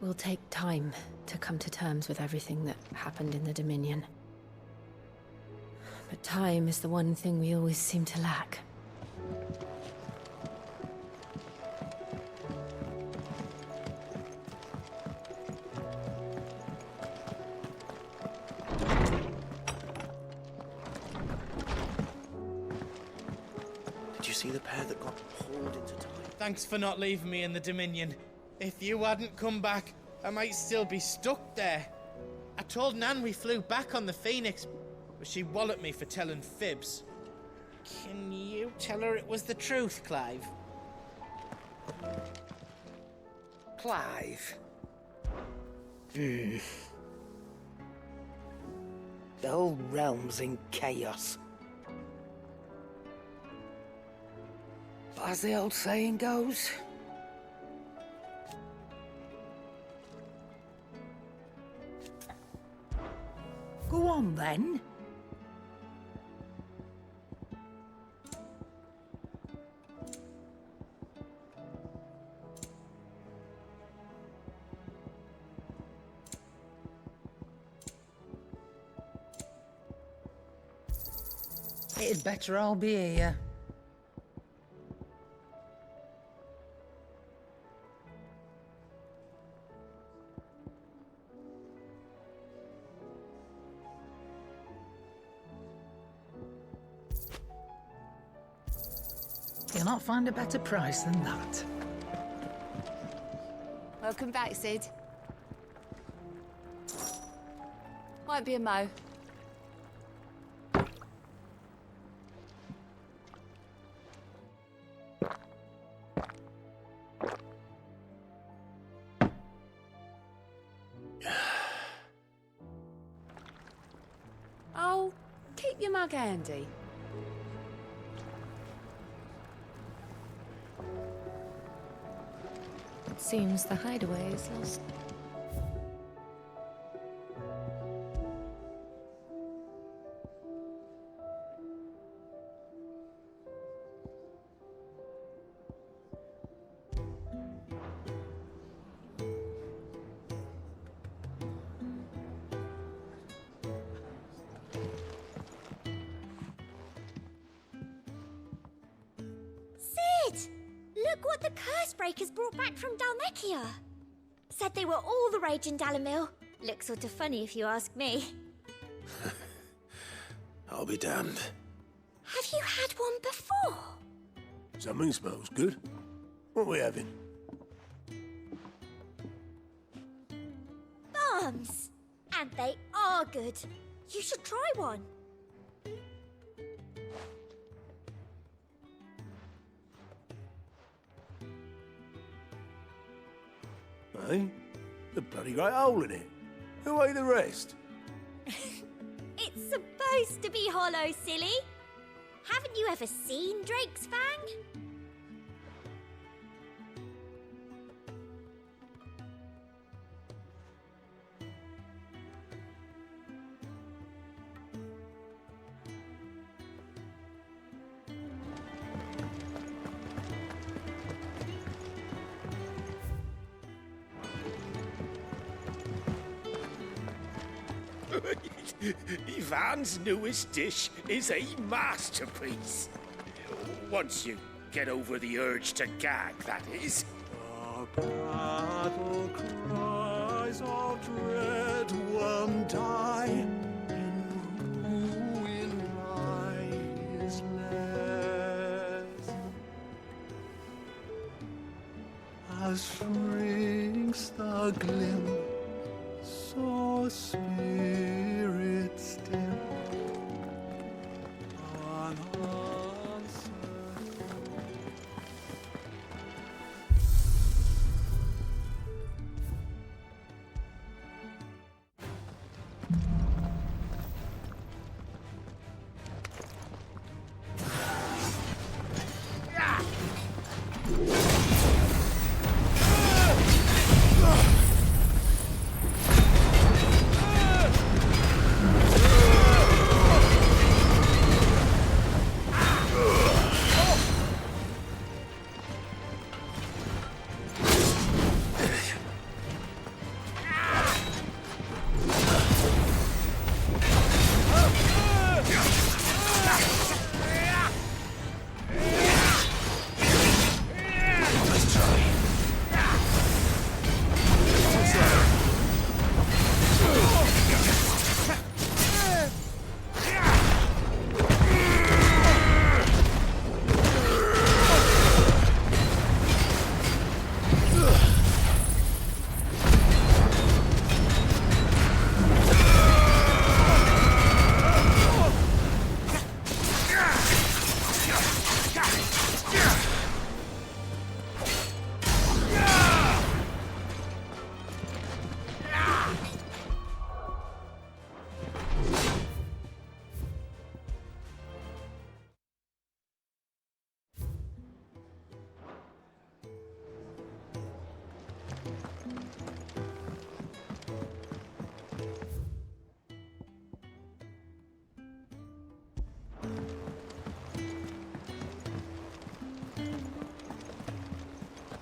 will take time to come to terms with everything that happened in the Dominion. But time is the one thing we always seem to lack. Did you see the pair that got pulled into time? Thanks for not leaving me in the Dominion. If you hadn't come back, I might still be stuck there. I told Nan we flew back on the Phoenix, but she walloped me for telling fibs. Can you tell her it was the truth, Clive? Clive? The whole realm's in chaos. But as the old saying goes, go on then. It'd better all be here. You'll not find a better price than that. Welcome back, Sid. Might be a mo. Oh, keep your mug handy. It seems the hideaway is lost. Sid! Look what the Cursebreakers brought back from Dalmekia. Said they were all the rage in Dalamil. Looks sort of funny if you ask me. I'll be damned. Have you had one before? Something smells good. What are we having? Bombs! And they are good. You should try one. Eh? The bloody great hole in it. Who ate the rest? It's supposed to be hollow, silly. Haven't you ever seen Drake's Fang? Ivan's newest dish is a masterpiece. Once you get over the urge to gag, that is. Our battle cries of dread one die, in ruin lies less. As shrinks the glim, so spirit still, unanswered.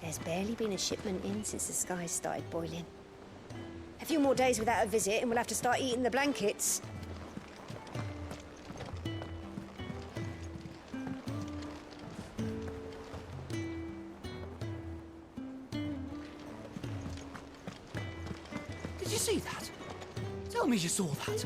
There's barely been a shipment in since the skies started boiling. A few more days without a visit and we'll have to start eating the blankets. Did you see that? Tell me you saw that.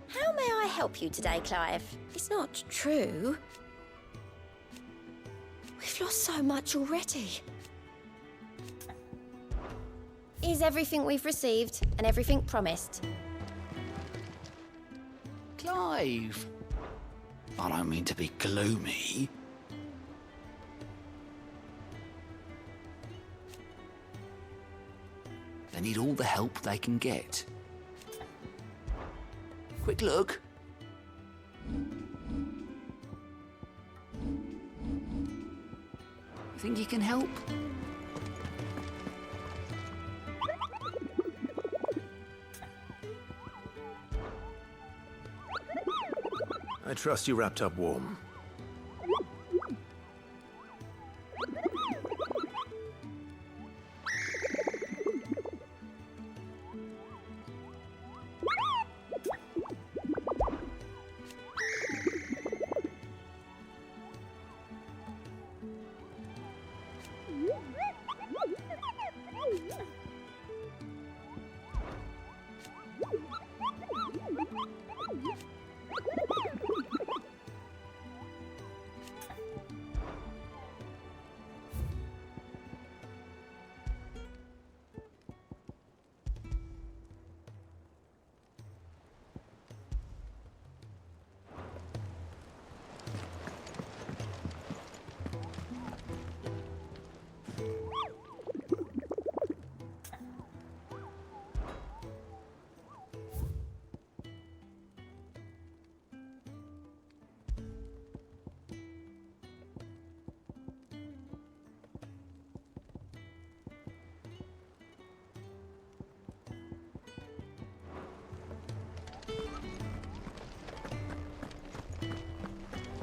How may I help you today, Clive? It's not true. We've lost so much already. Is everything we've received and everything promised? Clive. I don't mean to be gloomy. They need all the help they can get. Quick look. Think you can help? I trust you wrapped up warm.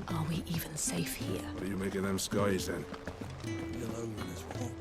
Are we even safe here? What are you making them skies then? Yellow as what?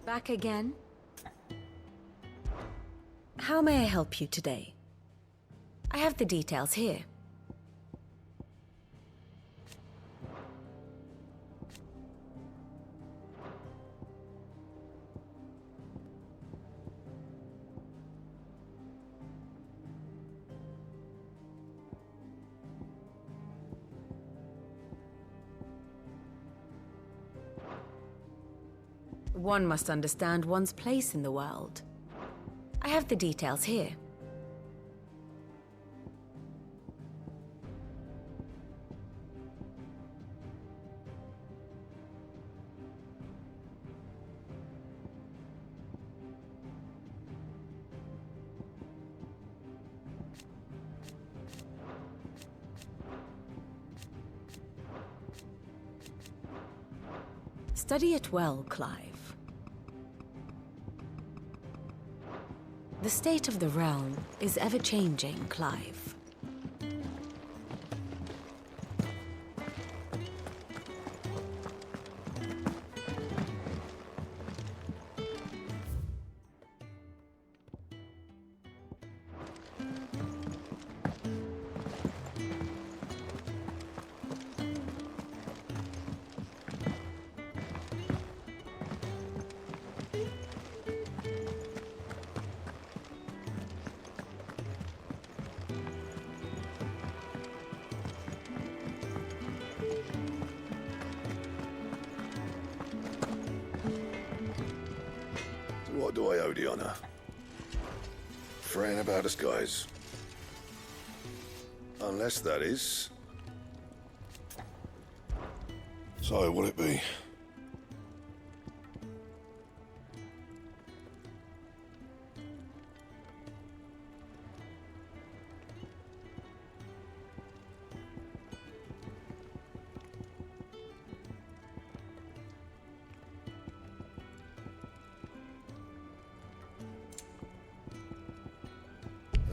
Back again? How may I help you today? I have the details here. One must understand one's place in the world. I have the details here. Study it well, Clive. The state of the realm is ever-changing, Clive. What do I owe the honor? Fretting about us, guys. Unless that is... So, will it be?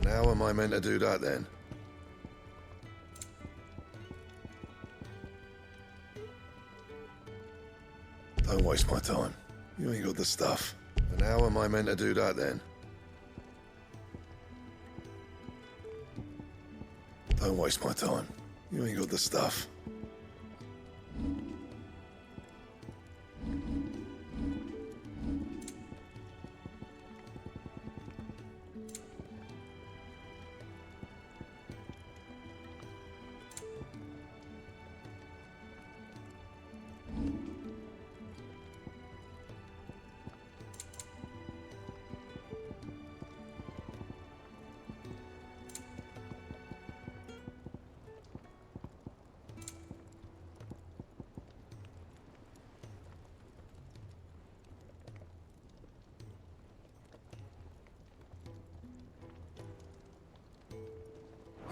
And how am I meant to do that then? Don't waste my time. You ain't got the stuff. And how am I meant to do that then? Don't waste my time. You ain't got the stuff.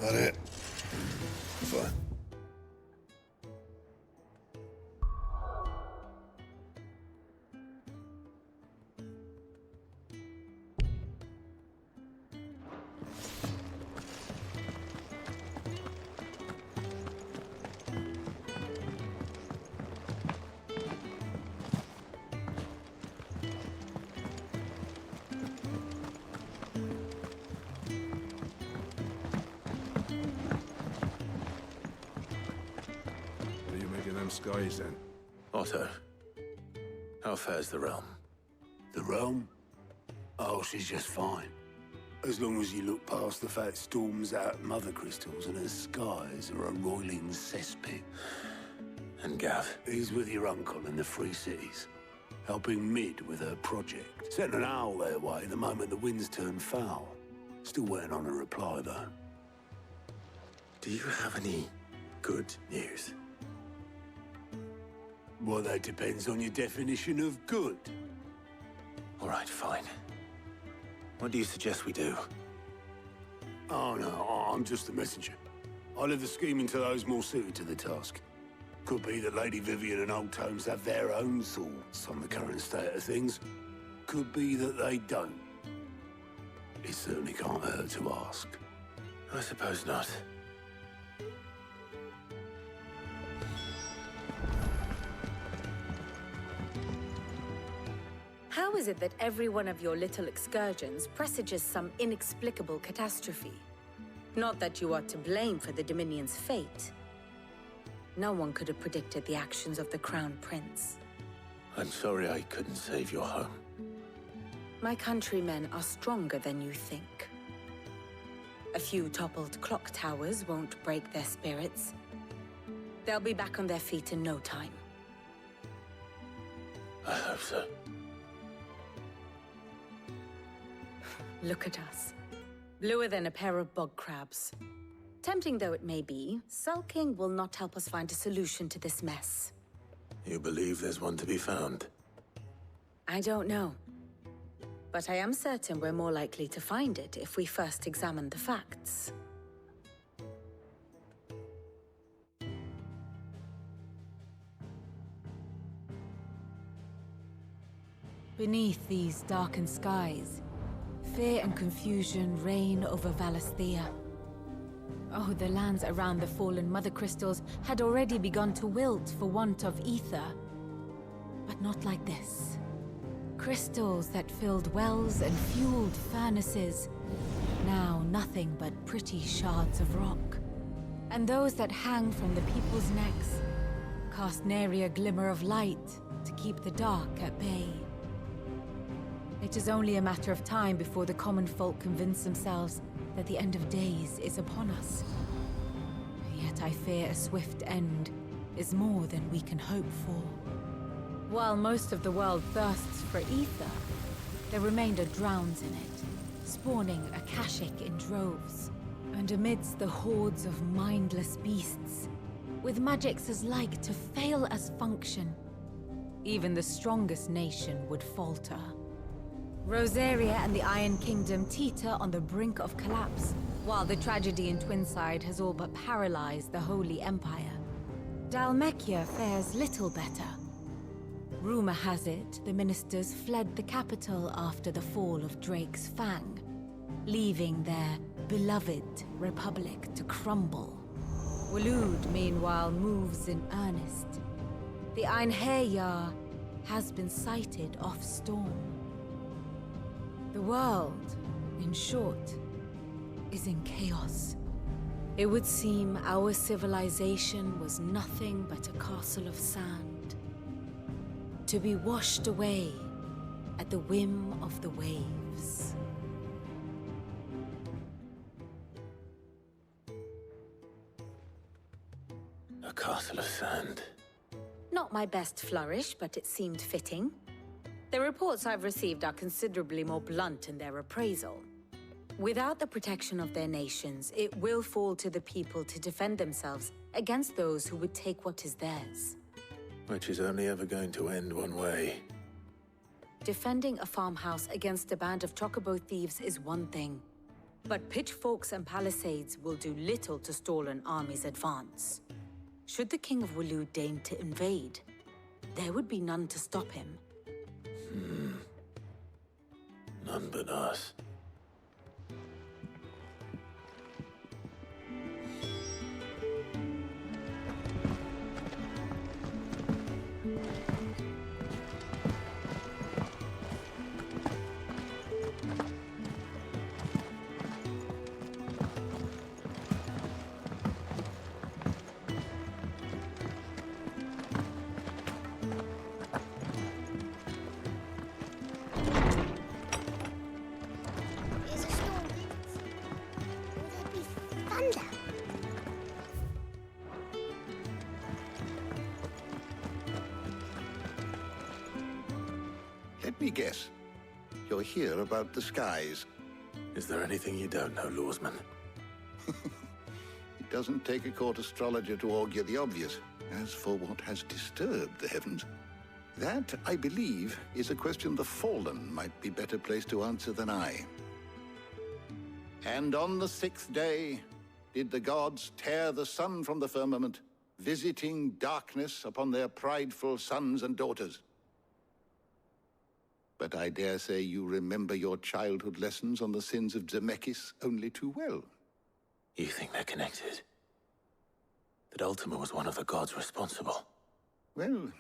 That it? Fine. Skies then. Otto, how fares the realm? The realm? Oh, she's just fine. As long as you look past the fact storms out mother crystals and her skies are a roiling cesspit. And Gav? He's with your uncle in the Free Cities, helping Mid with her project. Sent an owl their way the moment the winds turned foul. Still waiting on a reply, though. Do you have any good news? Well, that depends on your definition of good. All right, fine. What do you suggest we do? Oh, no, I'm just a messenger. I leave the scheming to those more suited to the task. Could be that Lady Vivian and Old Tomes have their own thoughts on the current state of things. Could be that they don't. It certainly can't hurt to ask. I suppose not. How is it that every one of your little excursions presages some inexplicable catastrophe? Not that you are to blame for the Dominion's fate. No one could have predicted the actions of the Crown Prince. I'm sorry I couldn't save your home. My countrymen are stronger than you think. A few toppled clock towers won't break their spirits. They'll be back on their feet in no time. I hope so. Look at us. Bluer than a pair of bog crabs. Tempting though it may be, sulking will not help us find a solution to this mess. You believe there's one to be found? I don't know. But I am certain we're more likely to find it if we first examine the facts. Beneath these darkened skies, fear and confusion reign over Valisthea. Oh, the lands around the fallen Mother Crystals had already begun to wilt for want of ether. But not like this. Crystals that filled wells and fueled furnaces. Now nothing but pretty shards of rock. And those that hang from the people's necks cast nary a glimmer of light to keep the dark at bay. It is only a matter of time before the common folk convince themselves that the end of days is upon us. Yet I fear a swift end is more than we can hope for. While most of the world thirsts for ether, the remainder drowns in it, spawning Akashic in droves. And amidst the hordes of mindless beasts, with magics as like to fail as function, even the strongest nation would falter. Rosaria and the Iron Kingdom teeter on the brink of collapse, while the tragedy in Twinside has all but paralyzed the Holy Empire. Dhalmekia fares little better. Rumor has it the ministers fled the capital after the fall of Drake's Fang, leaving their beloved republic to crumble. Waloed, meanwhile, moves in earnest. The Einherjar has been sighted off-storm. The world, in short, is in chaos. It would seem our civilization was nothing but a castle of sand, to be washed away at the whim of the waves. A castle of sand. Not my best flourish, but it seemed fitting. The reports I've received are considerably more blunt in their appraisal. Without the protection of their nations, it will fall to the people to defend themselves against those who would take what is theirs. Which is only ever going to end one way. Defending a farmhouse against a band of chocobo thieves is one thing, but pitchforks and palisades will do little to stall an army's advance. Should the King of Waloed deign to invade, there would be none to stop him. None but us. There's a storm. Will there be thunder? Let me guess. You're here about the skies. Is there anything you don't know, Lawsman? It doesn't take a court astrologer to augur the obvious. As for what has disturbed the heavens, that, I believe, is a question the Fallen might be better placed to answer than I. And on the 6th day, did the gods tear the sun from the firmament, visiting darkness upon their prideful sons and daughters. But I dare say you remember your childhood lessons on the sins of Zemeckis only too well. You think they're connected? That Ultima was one of the gods responsible? Well,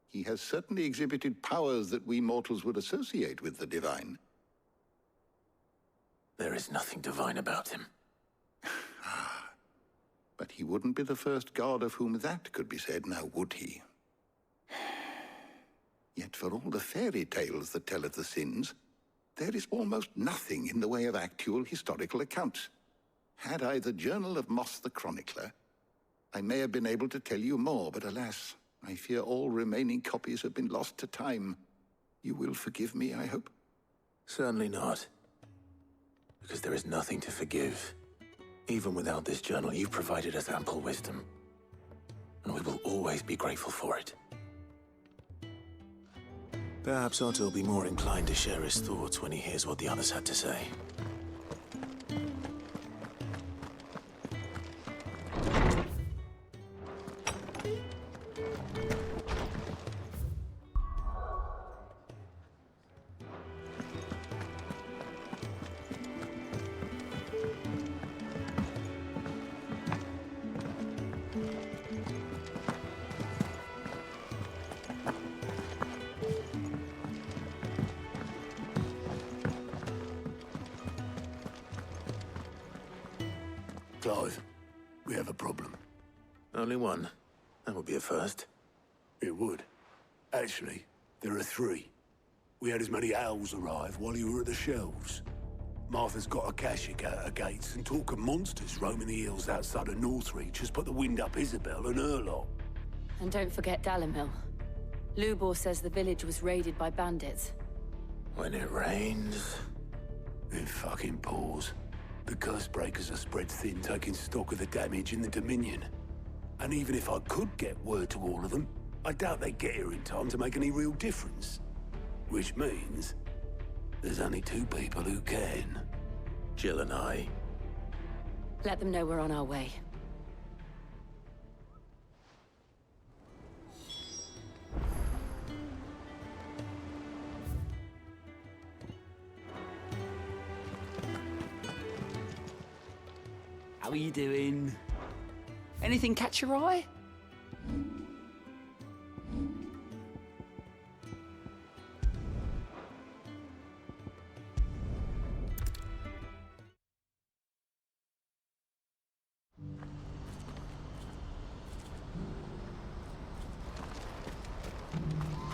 he has certainly exhibited powers that we mortals would associate with the divine. There is nothing divine about him. But he wouldn't be the first god of whom that could be said, now would he? Yet for all the fairy tales that tell of the sins, there is almost nothing in the way of actual historical accounts. Had I the Journal of Moss the Chronicler, I may have been able to tell you more, but alas, I fear all remaining copies have been lost to time. You will forgive me, I hope? Certainly not. Because there is nothing to forgive. Even without this journal, you've provided us ample wisdom. And we will always be grateful for it. Perhaps Otto will be more inclined to share his thoughts when he hears what the others had to say. Clive, we have a problem. Only one? That would be a first. It would. Actually, there are three. We had as many owls arrive while you were at the shelves. Martha's got a Kashik out her gates, and talk of monsters roaming the hills outside of Northreach has put the wind up Isabel and her lot. And don't forget Dalimil. Lubor says the village was raided by bandits. When it rains, it fucking pours. The curse breakers are spread thin, taking stock of the damage in the Dominion. And even if I could get word to all of them, I doubt they'd get here in time to make any real difference. Which means there's only two people who can. Jill and I. Let them know we're on our way. How are you doing? Anything catch your eye?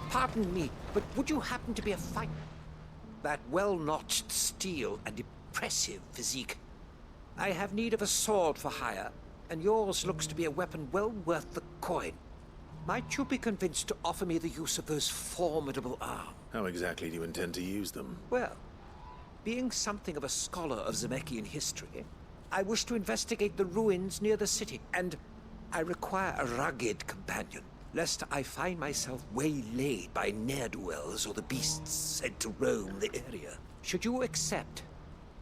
Pardon me, but would you happen to be a fighter? That well-notched steel and impressive physique. I have need of a sword for hire, and yours looks to be a weapon well worth the coin. Might you be convinced to offer me the use of those formidable arms? How exactly do you intend to use them? Well, being something of a scholar of Zemeckis history, I wish to investigate the ruins near the city, and I require a rugged companion, lest I find myself waylaid by ne'er-do-wells or the beasts said to roam the area. Should you accept,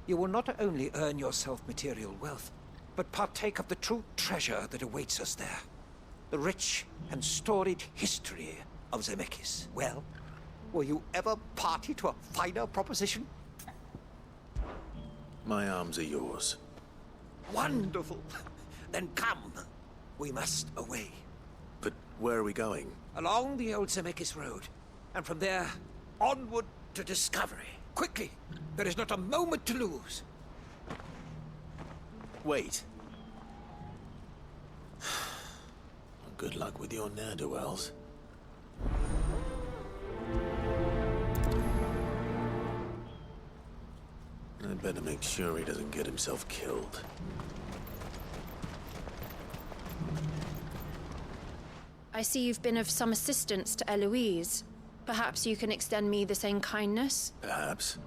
you will not only earn yourself material wealth, but partake of the true treasure that awaits us there. The rich and storied history of Zemeckis. Well, were you ever party to a finer proposition? My arms are yours. Wonderful. Then come. We must away. But where are we going? Along the old Zemeckis Road. And from there, onward to discovery. Quickly! There is not a moment to lose. Wait. Good luck with your ne'er-do-wells. I'd better make sure he doesn't get himself killed. I see you've been of some assistance to Eloise. Perhaps you can extend me the same kindness? Perhaps.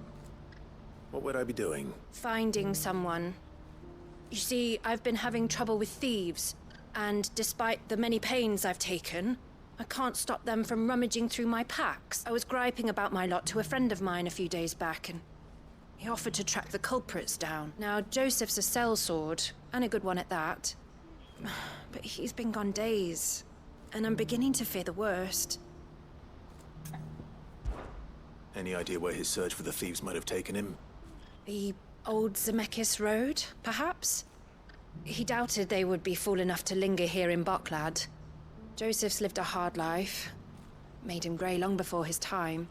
What would I be doing? Finding someone. You see, I've been having trouble with thieves, and despite the many pains I've taken, I can't stop them from rummaging through my packs. I was griping about my lot to a friend of mine a few days back, and he offered to track the culprits down. Now, Joseph's a sellsword, and a good one at that. But he's been gone days, and I'm beginning to fear the worst. Any idea where his search for the thieves might have taken him? The old Zemeckis Road, perhaps? He doubted they would be fool enough to linger here in Boklad. Joseph's lived a hard life. Made him grey long before his time.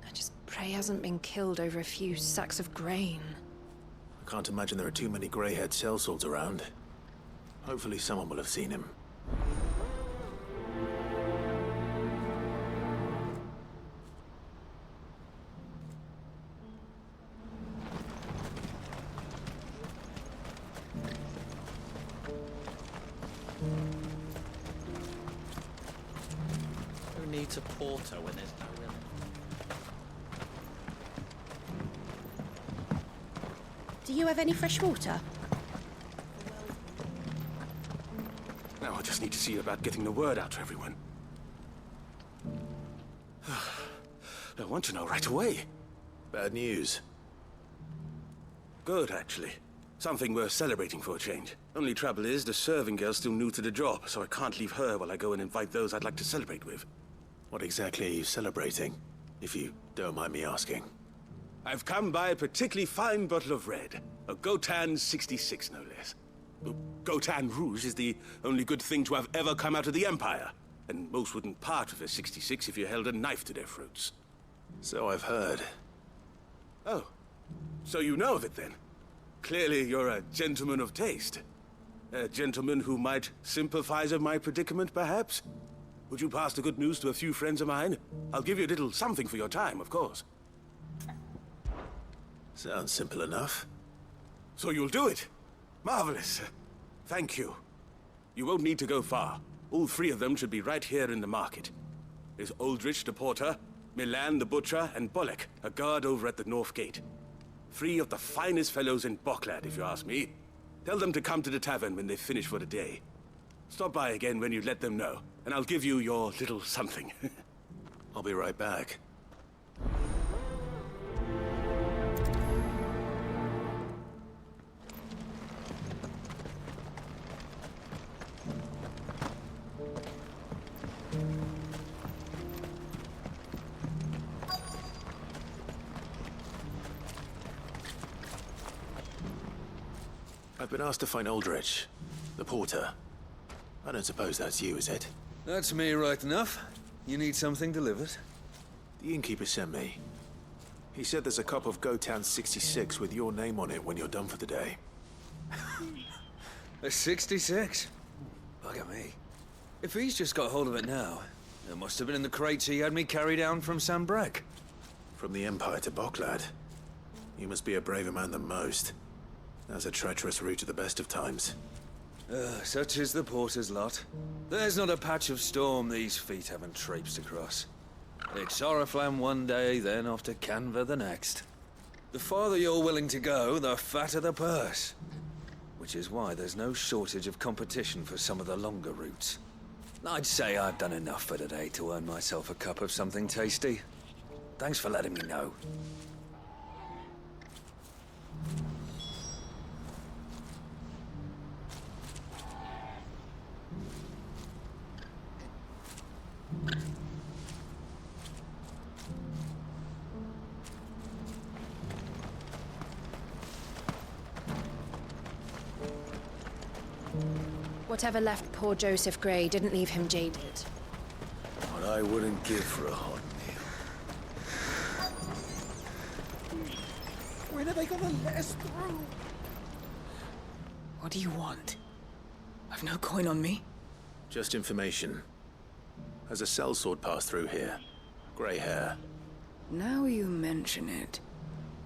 I just pray he hasn't been killed over a few sacks of grain. I can't imagine there are too many grey-haired sellswords around. Hopefully someone will have seen him. Who needs a porter when there's no river? Do you have any fresh water? Now I just need to see about getting the word out to everyone. I want to know right away. Bad news. Good, actually. Something worth celebrating for a change. Only trouble is, the serving girl's still new to the job, so I can't leave her while I go and invite those I'd like to celebrate with. What exactly are you celebrating, if you don't mind me asking? I've come by a particularly fine bottle of red. A Gotan 66, no less. Gotan Rouge is the only good thing to have ever come out of the Empire. And most wouldn't part with a 66 if you held a knife to their throats. So I've heard. Oh, so you know of it then? Clearly you're a gentleman of taste. A gentleman who might sympathize with my predicament, perhaps? Would you pass the good news to a few friends of mine? I'll give you a little something for your time, of course. Sounds simple enough. So you'll do it? Marvelous. Thank you. You won't need to go far. All three of them should be right here in the market. There's Aldrich the porter, Milan the butcher, and Bolek, a guard over at the north gate. Three of the finest fellows in Boklad, if you ask me. Tell them to come to the tavern when they've finished for the day. Stop by again when you let them know, and I'll give you your little something. I'll be right back. I've been asked to find Aldrich, the porter. I don't suppose that's you, is it? That's me right enough. You need something delivered? The innkeeper sent me. He said there's a cup of Gotan 66 with your name on it when you're done for the day. A 66? Bugger me. If he's just got hold of it now, it must have been in the crates he had me carry down from Sanbrek. From the Empire to Boklad. You must be a braver man than most. That's a treacherous route at the best of times. Such is the porter's lot. There's not a patch of storm these feet haven't traipsed across. It's Oriflamme one day, then off to Canva the next. The farther you're willing to go, the fatter the purse. Which is why there's no shortage of competition for some of the longer routes. I'd say I've done enough for today to earn myself a cup of something tasty. Thanks for letting me know. Whatever left poor Joseph Grey didn't leave him jaded. What I wouldn't give for a hot meal. When are they gonna let us through? What do you want? I've no coin on me. Just information. Has a sellsword passed through here? Grey hair. Now you mention it.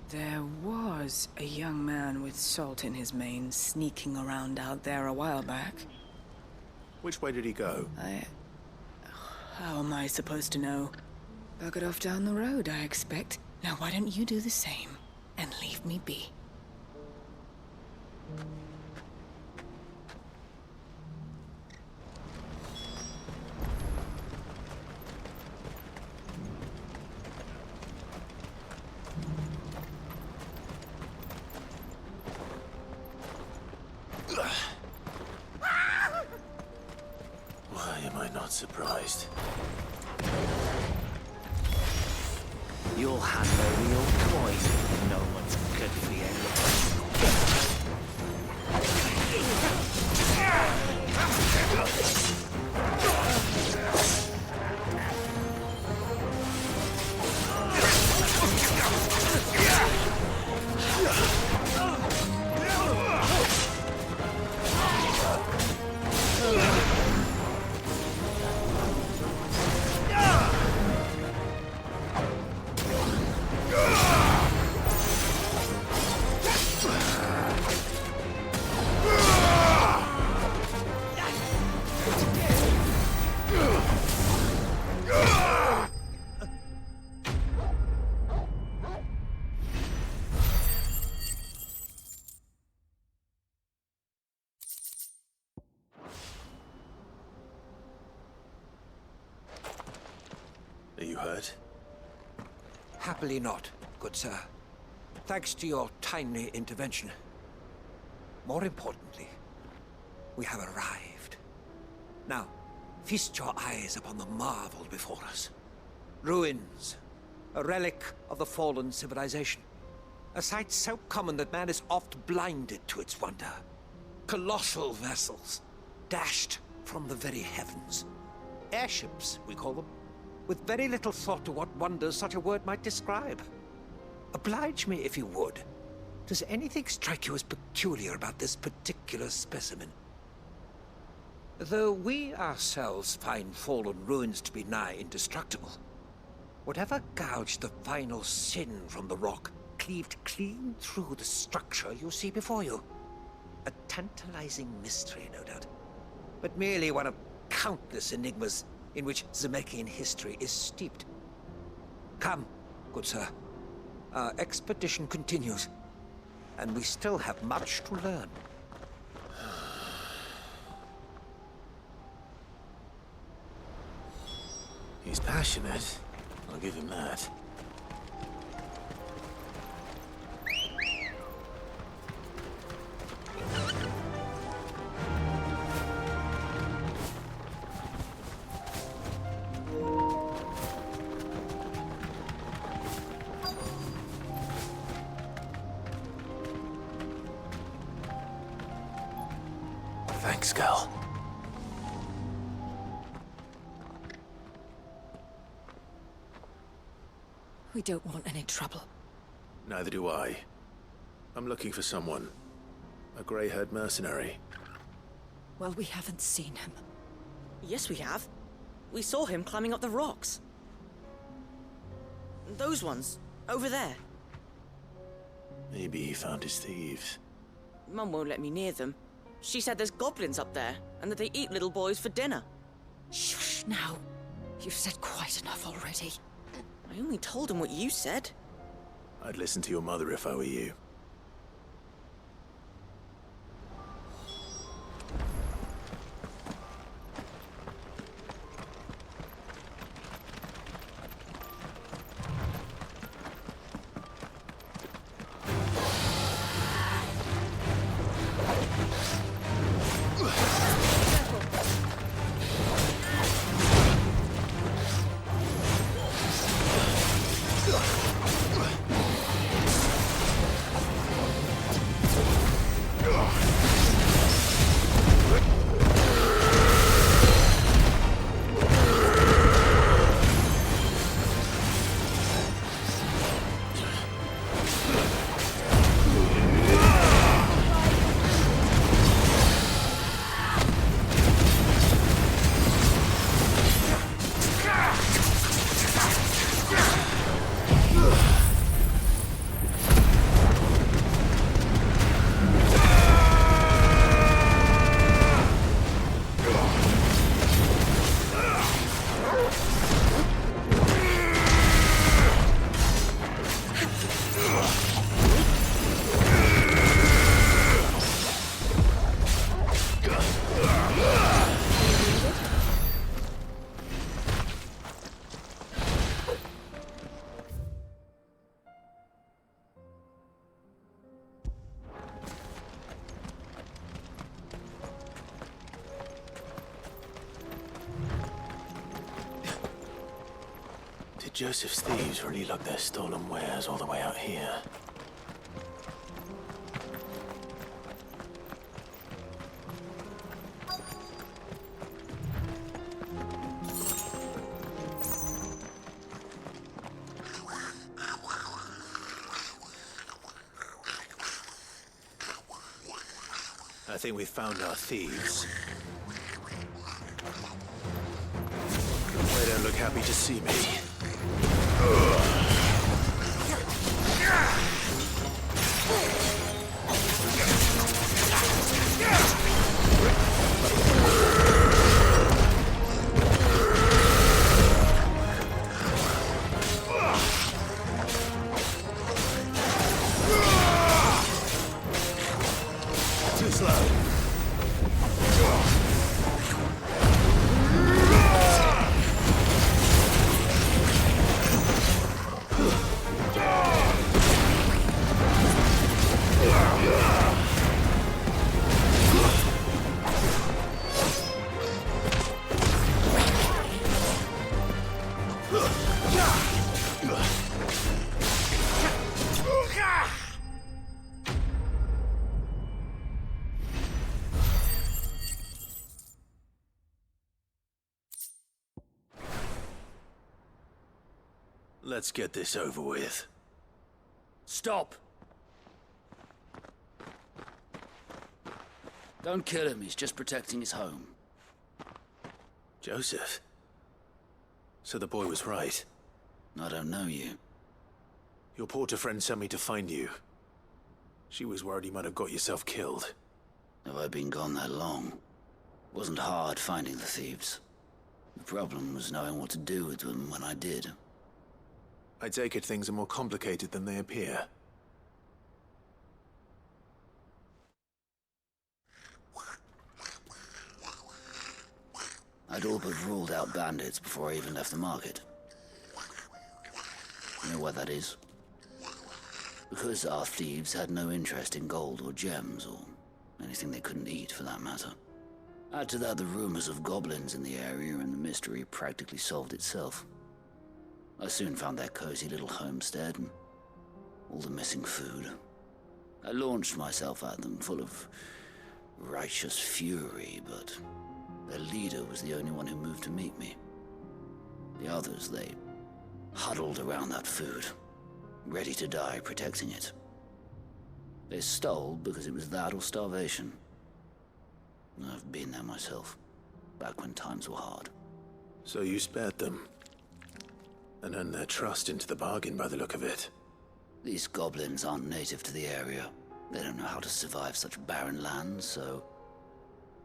There was a young man with salt in his mane sneaking around out there a while back. Which way did he go? How am I supposed to know? Buggered off down the road, I expect. Now why don't you do the same and leave me be? Why am I not surprised? You'll have no real coin. No one's good for you. Are you hurt? Happily not, good sir. Thanks to your timely intervention. More importantly, we have arrived. Now, feast your eyes upon the marvel before us. Ruins, a relic of the fallen civilization. A sight so common that man is oft blinded to its wonder. Colossal vessels, dashed from the very heavens. Airships, we call them, with very little thought to what wonders such a word might describe. Oblige me if you would. Does anything strike you as peculiar about this particular specimen? Though we ourselves find fallen ruins to be nigh indestructible, whatever gouged the final sin from the rock cleaved clean through the structure you see before you. A tantalizing mystery, no doubt, but merely one of countless enigmas in which Zemeckyan history is steeped. Come, good sir. Our expedition continues, and we still have much to learn. He's passionate. I'll give him that. Thanks, Gal. We don't want any trouble. Neither do I. I'm looking for someone. A grey-haired mercenary. Well, we haven't seen him. Yes, we have. We saw him climbing up the rocks. Those ones, over there. Maybe he found his thieves. Mum won't let me near them. She said there's goblins up there, and that they eat little boys for dinner. Shush now. You've said quite enough already. I only told him what you said. I'd listen to your mother if I were you. Joseph's thieves really lug their stolen wares all the way out here. I think we've found our thieves. They don't look happy to see me. Too slow. Let's get this over with. Stop! Don't kill him, he's just protecting his home. Joseph? So the boy was right. I don't know you. Your porter friend sent me to find you. She was worried you might have got yourself killed. Have I been gone that long? It wasn't hard finding the thieves. The problem was knowing what to do with them when I did. I take it things are more complicated than they appear. I'd all but ruled out bandits before I even left the market. You know why that is? Because our thieves had no interest in gold or gems, or anything they couldn't eat for that matter. Add to that the rumors of goblins in the area, and the mystery practically solved itself. I soon found their cozy little homestead, and all the missing food. I launched myself at them, full of righteous fury, but their leader was the only one who moved to meet me. The others, they huddled around that food, ready to die protecting it. They stole because it was that or starvation. I've been there myself, back when times were hard. So you spared them, and earned their trust into the bargain by the look of it. These goblins aren't native to the area. They don't know how to survive such barren lands, so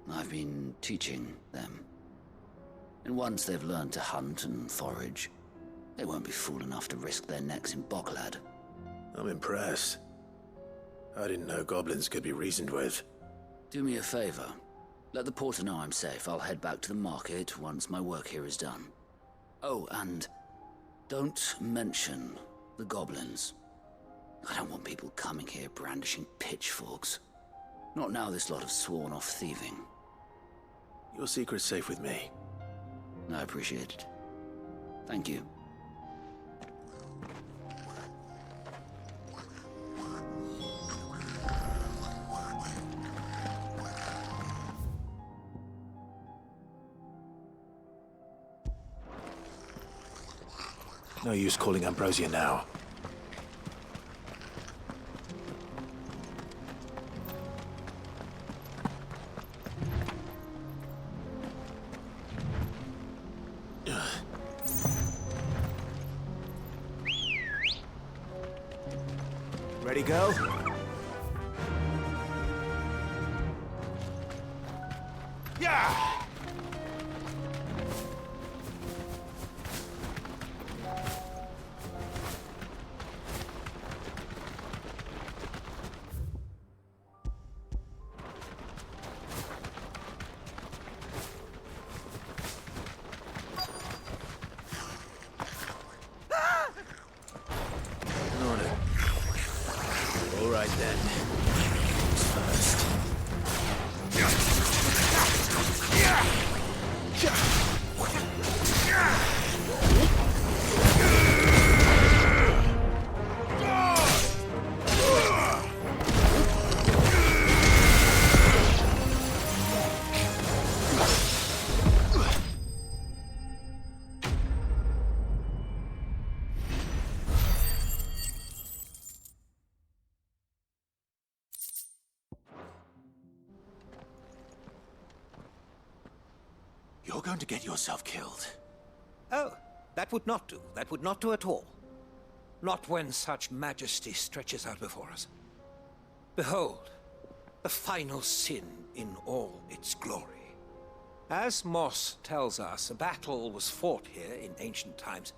I've been teaching them. And once they've learned to hunt and forage, they won't be fool enough to risk their necks in Boklad. I'm impressed. I didn't know goblins could be reasoned with. Do me a favor. Let the porter know I'm safe. I'll head back to the market once my work here is done. Oh, and don't mention the goblins. I don't want people coming here brandishing pitchforks. Not now this lot have sworn off thieving. Your secret's safe with me. I appreciate it. Thank you. No use calling Ambrosia now. Ready, go? Yeah! All right then. Who's first? You're going to get yourself killed. Oh, that would not do. That would not do at all. Not when such majesty stretches out before us. Behold, the final sin in all its glory. As Moss tells us, a battle was fought here in ancient times.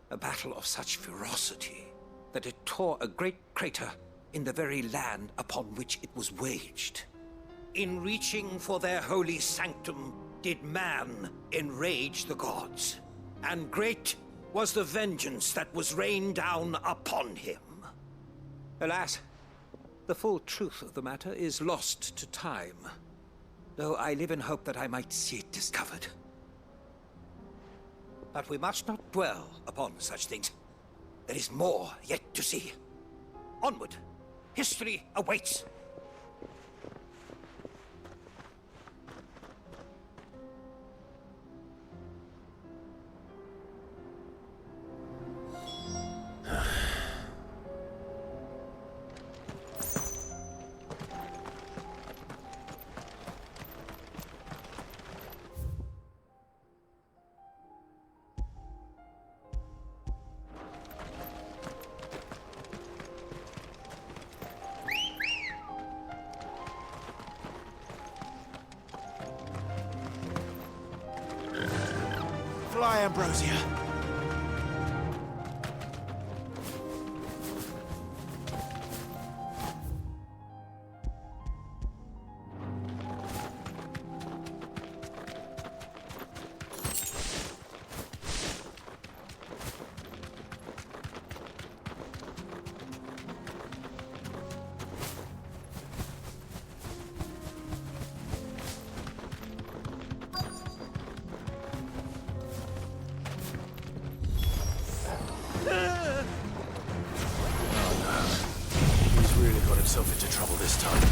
A battle of such ferocity that it tore a great crater in the very land upon which it was waged. In reaching for their holy sanctum, did man enrage the gods, and great was the vengeance that was rained down upon him. Alas, the full truth of the matter is lost to time, though I live in hope that I might see it discovered. But we must not dwell upon such things. There is more yet to see. Onward! History awaits! Fly, Ambrosia. Himself into trouble this time.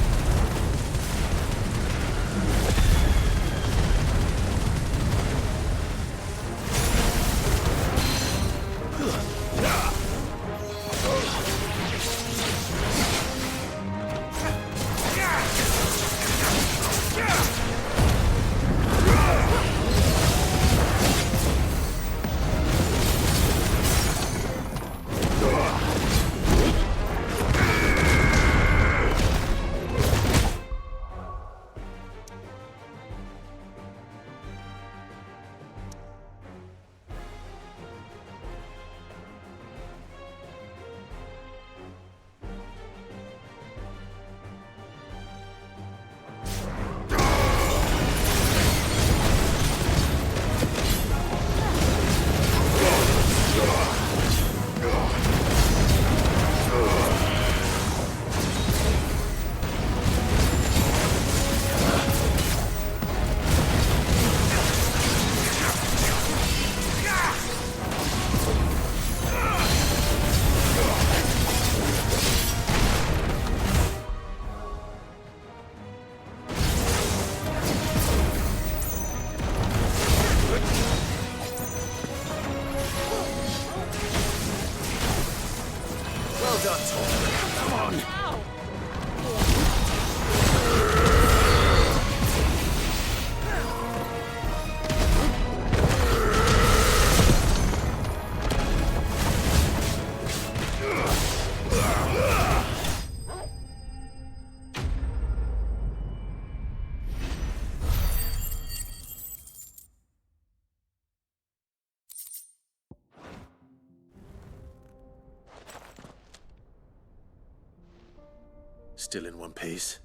Still in one piece?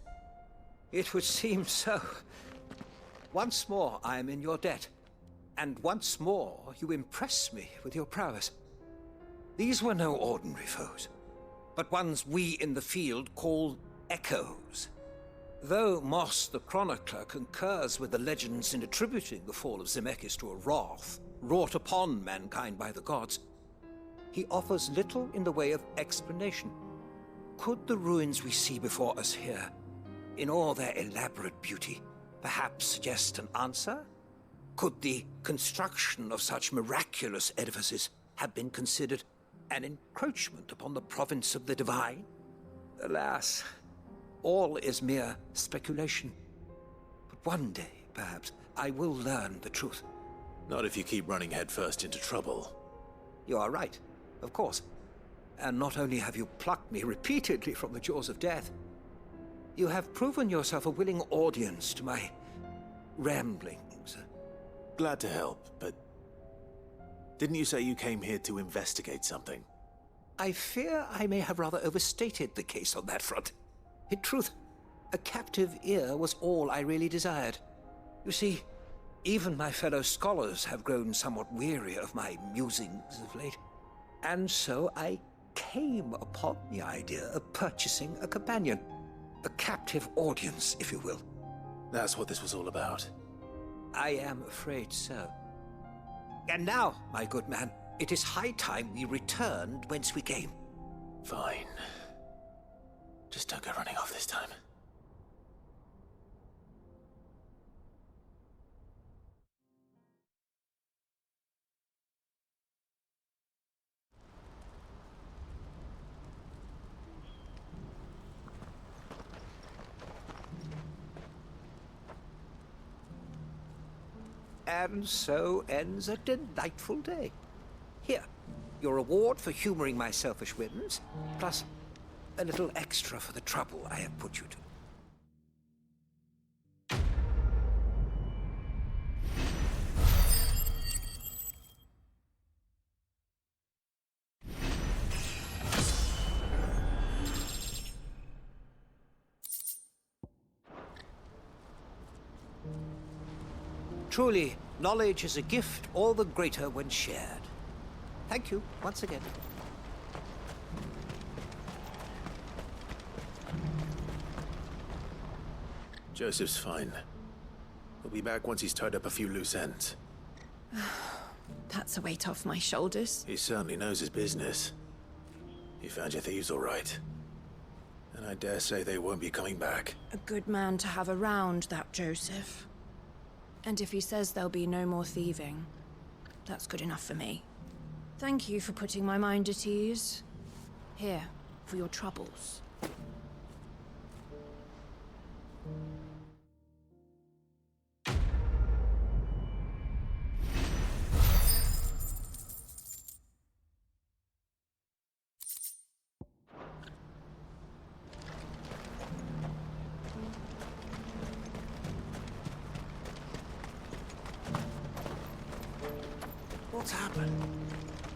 It would seem so. Once more I am in your debt. And once more you impress me with your prowess. These were no ordinary foes, but ones we in the field call echoes. Though Moss the Chronicler concurs with the legends in attributing the fall of Zemeckis to a wrath wrought upon mankind by the gods, he offers little in the way of explanation. Could the ruins we see before us here, in all their elaborate beauty, perhaps suggest an answer? Could the construction of such miraculous edifices have been considered an encroachment upon the province of the divine? Alas, all is mere speculation. But one day, perhaps, I will learn the truth. Not if you keep running headfirst into trouble. You are right, of course. And not only have you plucked me repeatedly from the jaws of death, you have proven yourself a willing audience to my ramblings. Glad to help, but didn't you say you came here to investigate something? I fear I may have rather overstated the case on that front. In truth, a captive ear was all I really desired. You see, even my fellow scholars have grown somewhat weary of my musings of late. And so I came upon the idea of purchasing a companion. A captive audience, if you will. That's what this was all about. I am afraid so. And now, my good man, it is high time we returned whence we came. Fine. Just don't go running off this time. And so ends a delightful day. Here, your reward for humoring my selfish whims, plus a little extra for the trouble I have put you to. Truly, knowledge is a gift all the greater when shared. Thank you once again. Joseph's fine. He'll be back once he's tied up a few loose ends. That's a weight off my shoulders. He certainly knows his business. You found your thieves all right. And I dare say they won't be coming back. A good man to have around, that Joseph. And if he says there'll be no more thieving, that's good enough for me. Thank you for putting my mind at ease. Here, for your troubles. What's happened?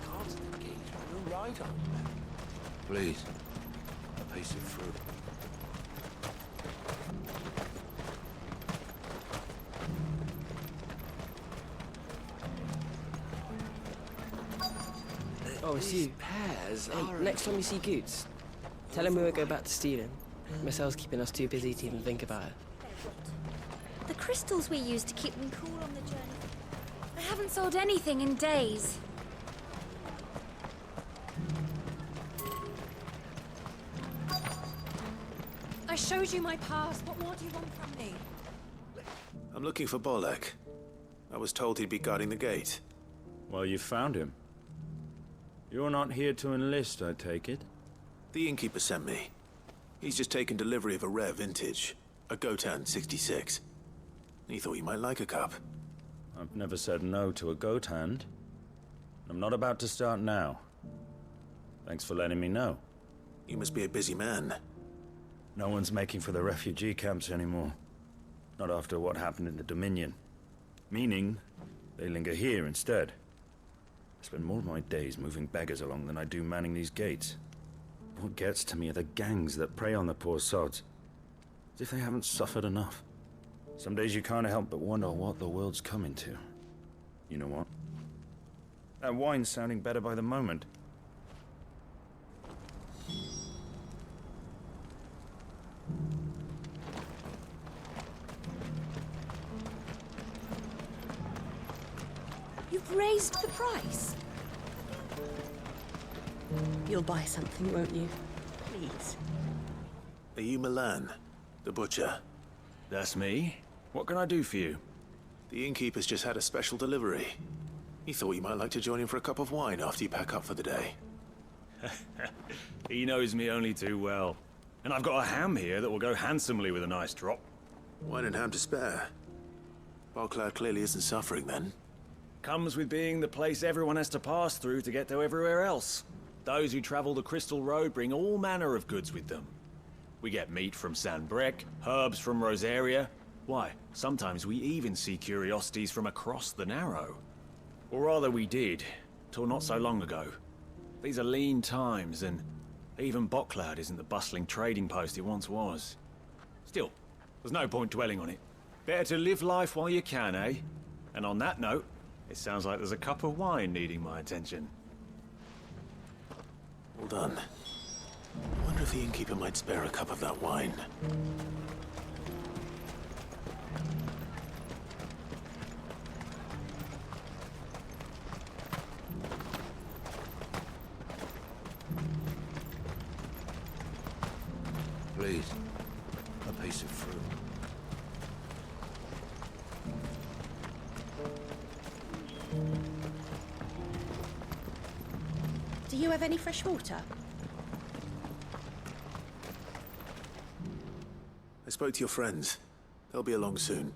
Can't the gate no right on there. Please, I'll pace it through. Oh, it's you. Pears Hey, next time you see Goots, tell him we won't go back to stealing. Marcel's keeping us too busy to even think about it. The crystals we used to keep them cool on the journey. I haven't sold anything in days. I showed you my past. What more do you want from me? I'm looking for Bolek. I was told he'd be guarding the gate. Well, you found him. You're not here to enlist, I take it? The innkeeper sent me. He's just taken delivery of a rare vintage, a Gotan 66. He thought you might like a cup. I've never said no to a goat hand. I'm not about to start now. Thanks for letting me know. You must be a busy man. No one's making for the refugee camps anymore. Not after what happened in the Dominion. Meaning, they linger here instead. I spend more of my days moving beggars along than I do manning these gates. What gets to me are the gangs that prey on the poor sods. As if they haven't suffered enough. Some days you can't help but wonder what the world's coming to. You know what? That wine's sounding better by the moment. You've raised the price. You'll buy something, won't you? Please. Are you Milan, the butcher? That's me. What can I do for you? The innkeeper's just had a special delivery. He thought you might like to join him for a cup of wine after you pack up for the day. He knows me only too well. And I've got a ham here that will go handsomely with a nice drop. Wine and ham to spare. Barclad clearly isn't suffering then. Comes with being the place everyone has to pass through to get to everywhere else. Those who travel the Crystal Road bring all manner of goods with them. We get meat from San Brec, herbs from Rosaria. Why, sometimes we even see curiosities from across the Narrow. Or rather we did, till not so long ago. These are lean times, and even Barclad isn't the bustling trading post it once was. Still, there's no point dwelling on it. Better to live life while you can, eh? And on that note, it sounds like there's a cup of wine needing my attention. Well done. I wonder if the innkeeper might spare a cup of that wine. Please, I'll pace it through. Do you have any fresh water? I spoke to your friends. They'll be along soon.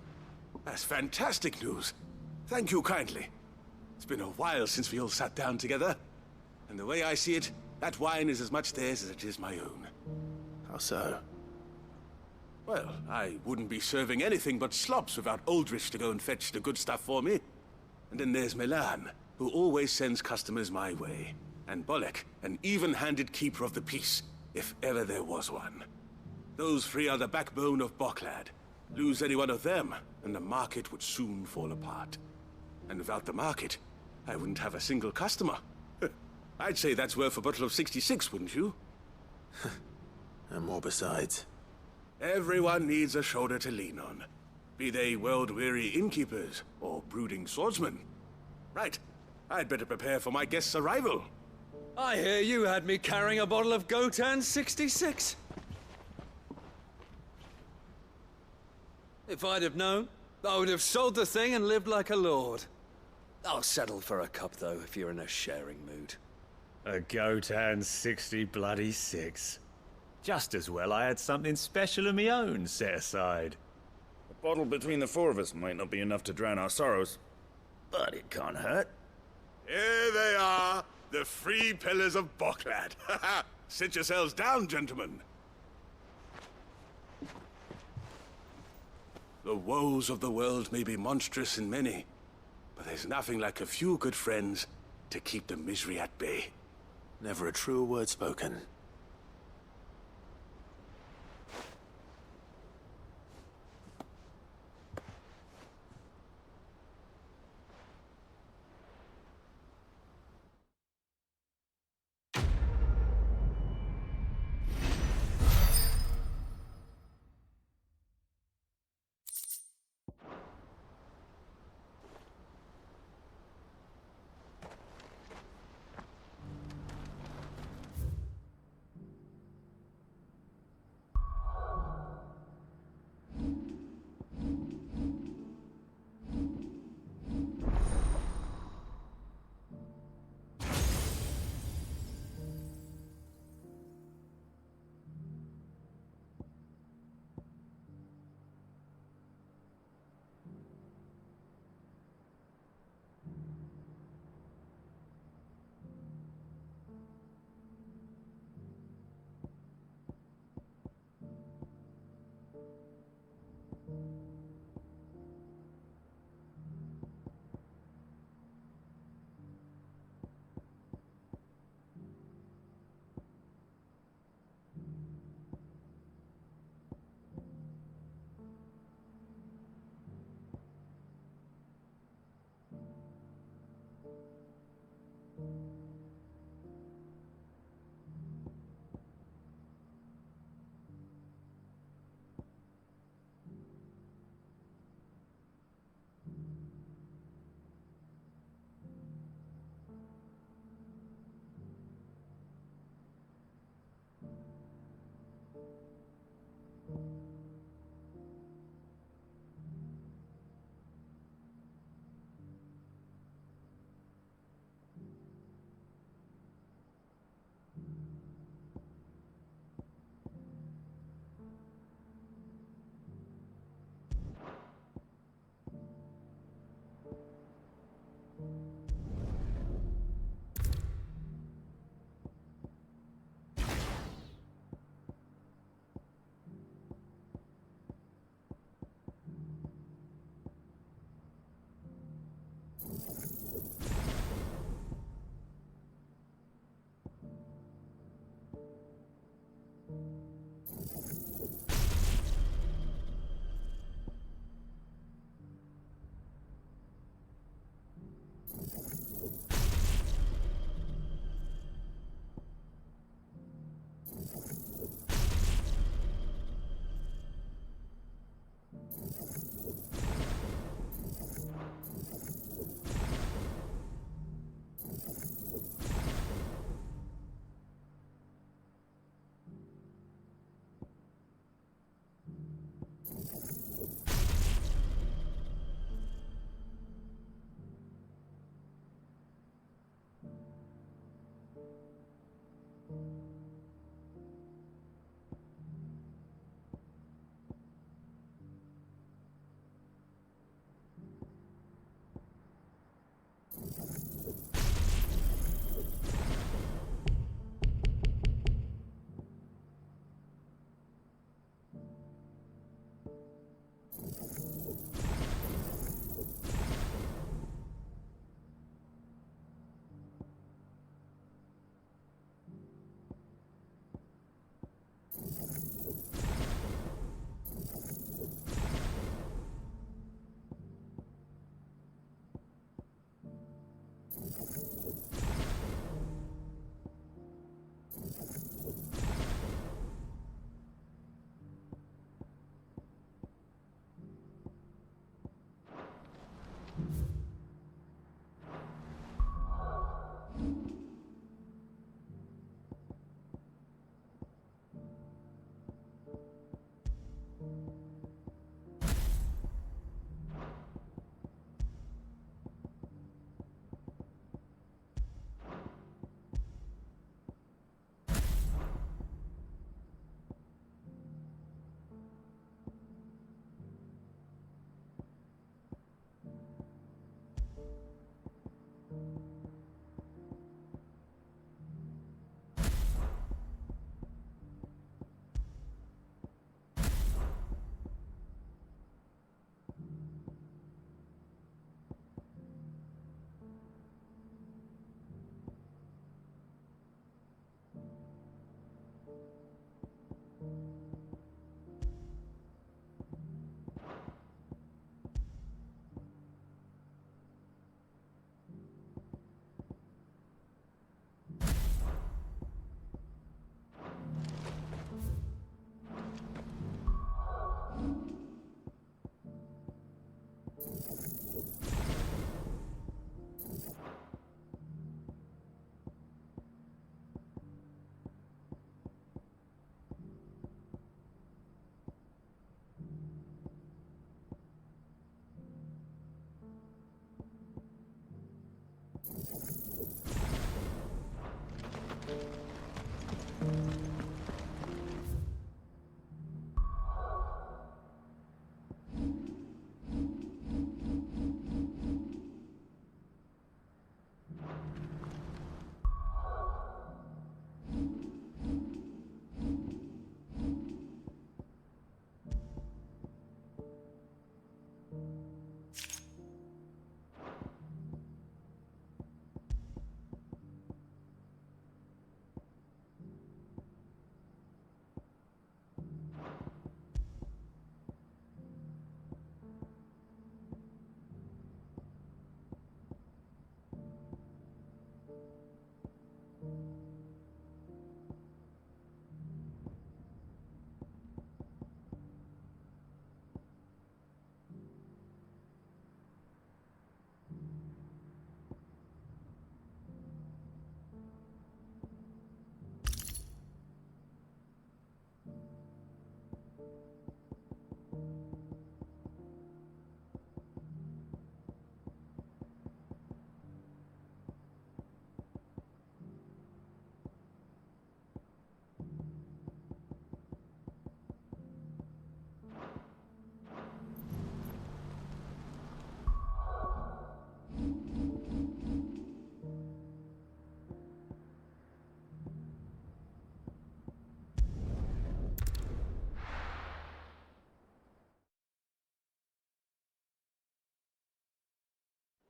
That's fantastic news. Thank you kindly. It's been a while since we all sat down together. And the way I see it, that wine is as much theirs as it is my own. How so? Well, I wouldn't be serving anything but slops without Aldrich to go and fetch the good stuff for me. And then there's Milan, who always sends customers my way. And Bolek, an even-handed keeper of the peace, if ever there was one. Those three are the backbone of Barclad, Lose any one of them, and the market would soon fall apart. And without the market, I wouldn't have a single customer. I'd say that's worth a bottle of 66, wouldn't you? And more besides. Everyone needs a shoulder to lean on. Be they world-weary innkeepers or brooding swordsmen. Right. I'd better prepare for my guest's arrival. I hear you had me carrying a bottle of Gotan 66. If I'd have known, I would have sold the thing and lived like a lord. I'll settle for a cup, though, if you're in a sharing mood. A Gotan 66. Just as well I had something special of my own set aside. A bottle between the four of us might not be enough to drown our sorrows, but it can't hurt. Here they are, the free pillars of Boklad. Sit yourselves down, gentlemen. The woes of the world may be monstrous in many, but there's nothing like a few good friends to keep the misery at bay. Never a truer word spoken.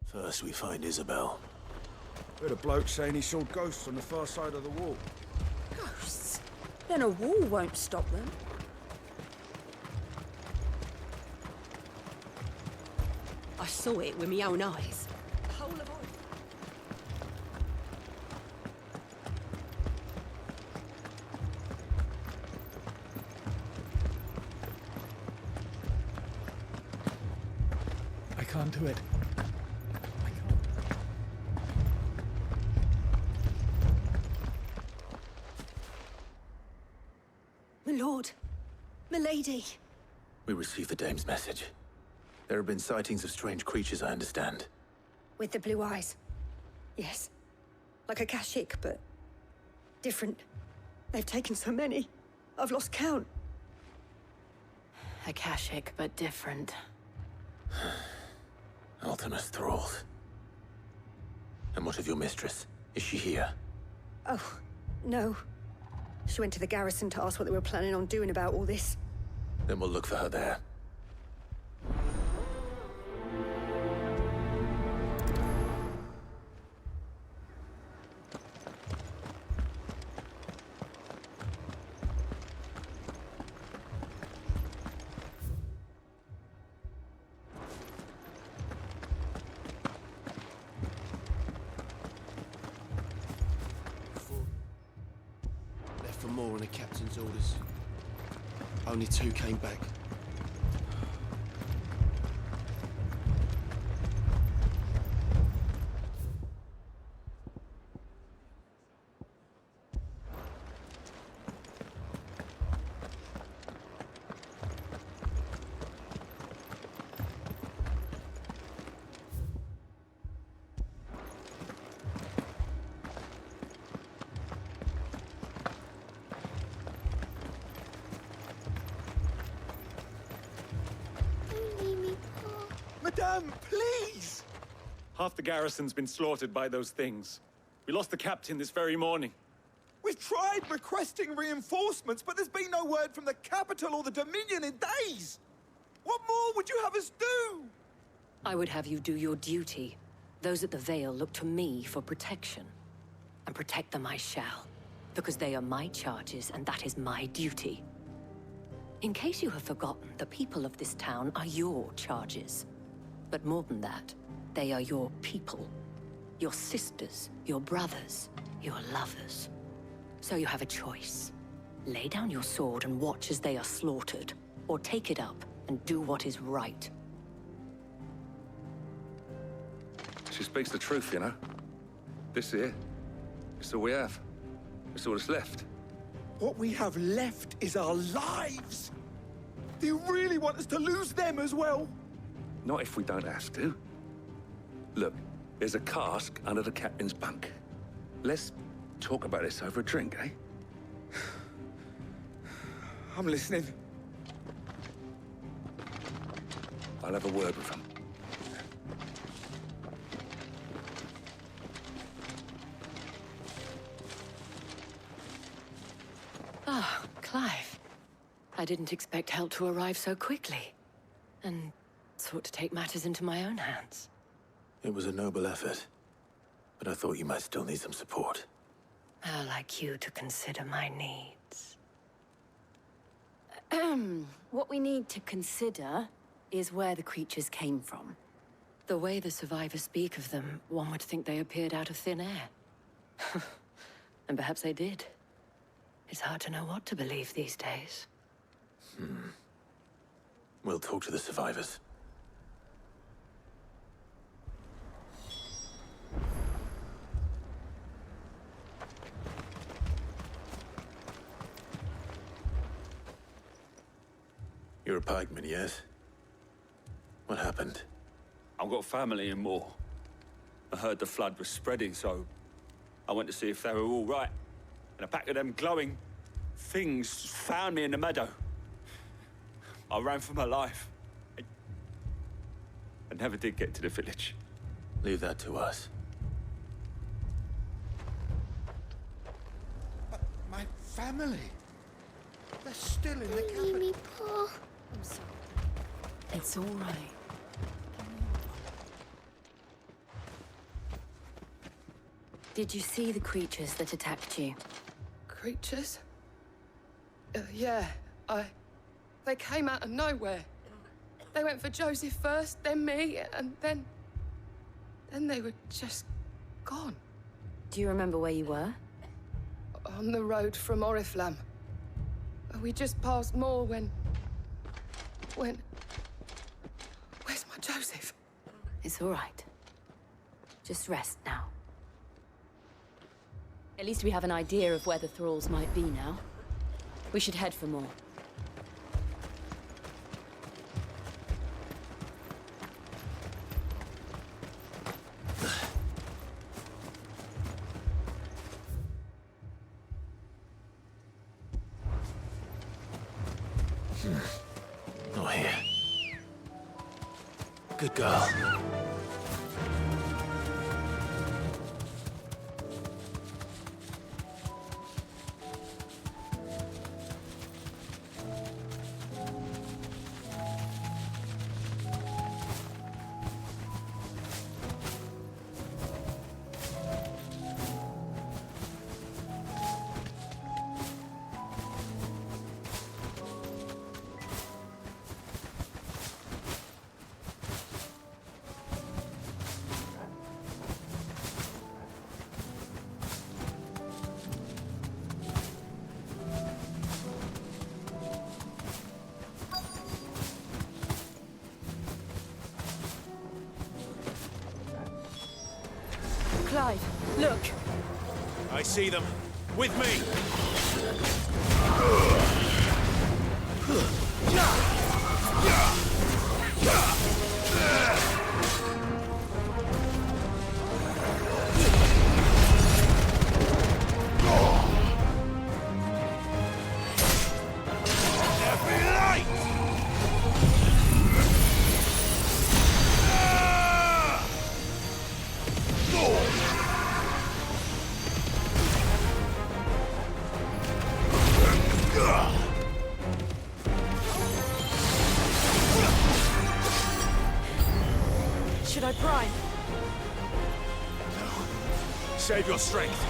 First we find Isabel. Heard a bloke saying he saw ghosts on the far side of the wall. Ghosts? Then a wall won't stop them. I saw it with my own eyes. Whole of I can't do it. My lord. Milady. We received the dame's message. There have been sightings of strange creatures, I understand. With the blue eyes. Yes. Like a Kashik, but different. They've taken so many. I've lost count. Akashic, but different. Ultimus thralls. And what of your mistress? Is she here? Oh, no. She went to the garrison to ask what they were planning on doing about all this. Then we'll look for her there. Left for more on the captain's orders. Only 2 came back. Madame, please! Half the garrison's been slaughtered by those things. We lost the captain this very morning. We've tried requesting reinforcements, but there's been no word from the capital or the Dominion in days! What more would you have us do? I would have you do your duty. Those at the Vale look to me for protection. And protect them I shall, because they are my charges and that is my duty. In case you have forgotten, the people of this town are your charges. But more than that, they are your people. Your sisters, your brothers, your lovers. So you have a choice. Lay down your sword and watch as they are slaughtered, or take it up and do what is right. She speaks the truth, you know. This here, it's all we have. It's all that's left. What we have left is our lives! Do you really want us to lose them as well? Not if we don't have to. Look, there's a cask under the captain's bunk. Let's talk about this over a drink, eh? I'm listening. I'll have a word with him. Ah, Clive. I didn't expect help to arrive so quickly. And sought to take matters into my own hands. It was a noble effort, but I thought you might still need some support. How like you to consider my needs. What we need to consider is where the creatures came from. The way the survivors speak of them, one would think they appeared out of thin air. And perhaps they did. It's hard to know what to believe these days. We'll talk to the survivors. You're a pikeman, yes? What happened? I've got family in Moor. I heard the flood was spreading, so I went to see if they were all right. And a pack of them glowing things found me in the meadow. I ran for my life. I never did get to the village. Leave that to us. But my family, they're still in the cabin. Mimi, Paul. I'm sorry. It's all right. Did you see the creatures that attacked you? Creatures? Yeah, They came out of nowhere. They went for Joseph first, then me, and then they were just gone. Do you remember where you were? On the road from Oriflamme. We just passed Moor when... Where's my Joseph? It's all right. Just rest now. At least we have an idea of where the thralls might be now. We should head for more. Not here. Good girl. Clive, look! I see them. With me! Should I prime? Save your strength.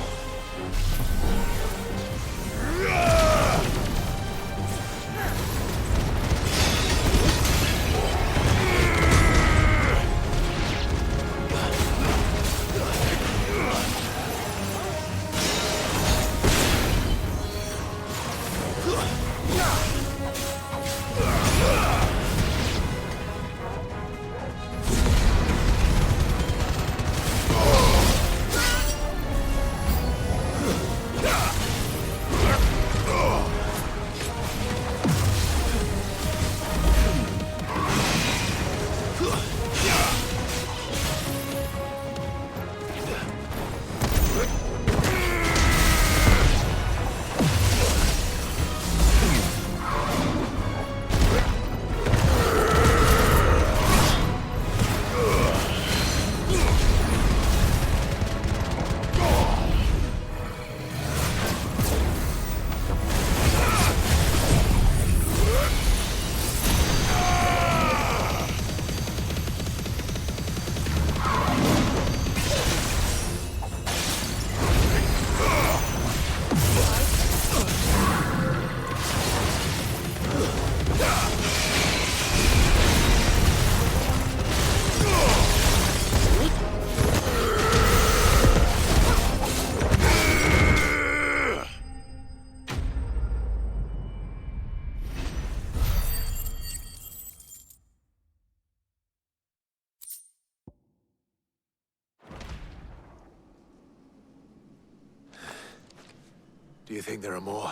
Do you think there are more?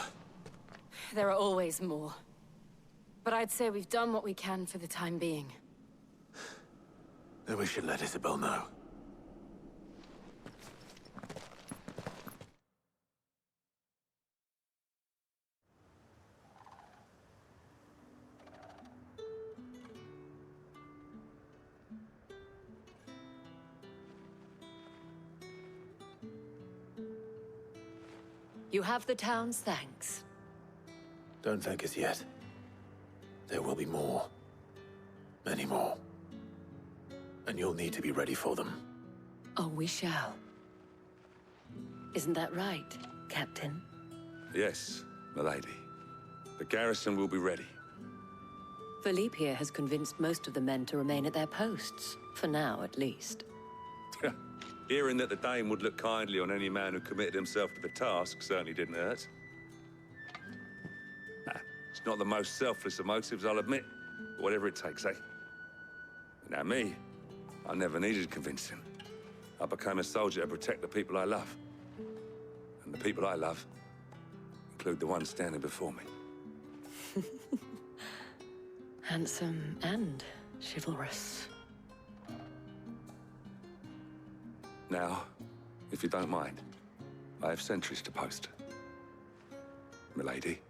There are always more. But I'd say we've done what we can for the time being. Then we should let Isabel know. You have the town's thanks. Don't thank us yet. There will be more. Many more. And you'll need to be ready for them. Oh, we shall. Isn't that right, Captain? Yes, milady. The garrison will be ready. Philippe here has convinced most of the men to remain at their posts. For now, at least. Hearing that the Dane would look kindly on any man who committed himself to the task certainly didn't hurt. It's not the most selfless of motives, I'll admit. But whatever it takes, eh? Now me, I never needed convincing. I became a soldier to protect the people I love. And the people I love include the ones standing before me. Handsome and chivalrous. Now, if you don't mind, I have sentries to post. Milady.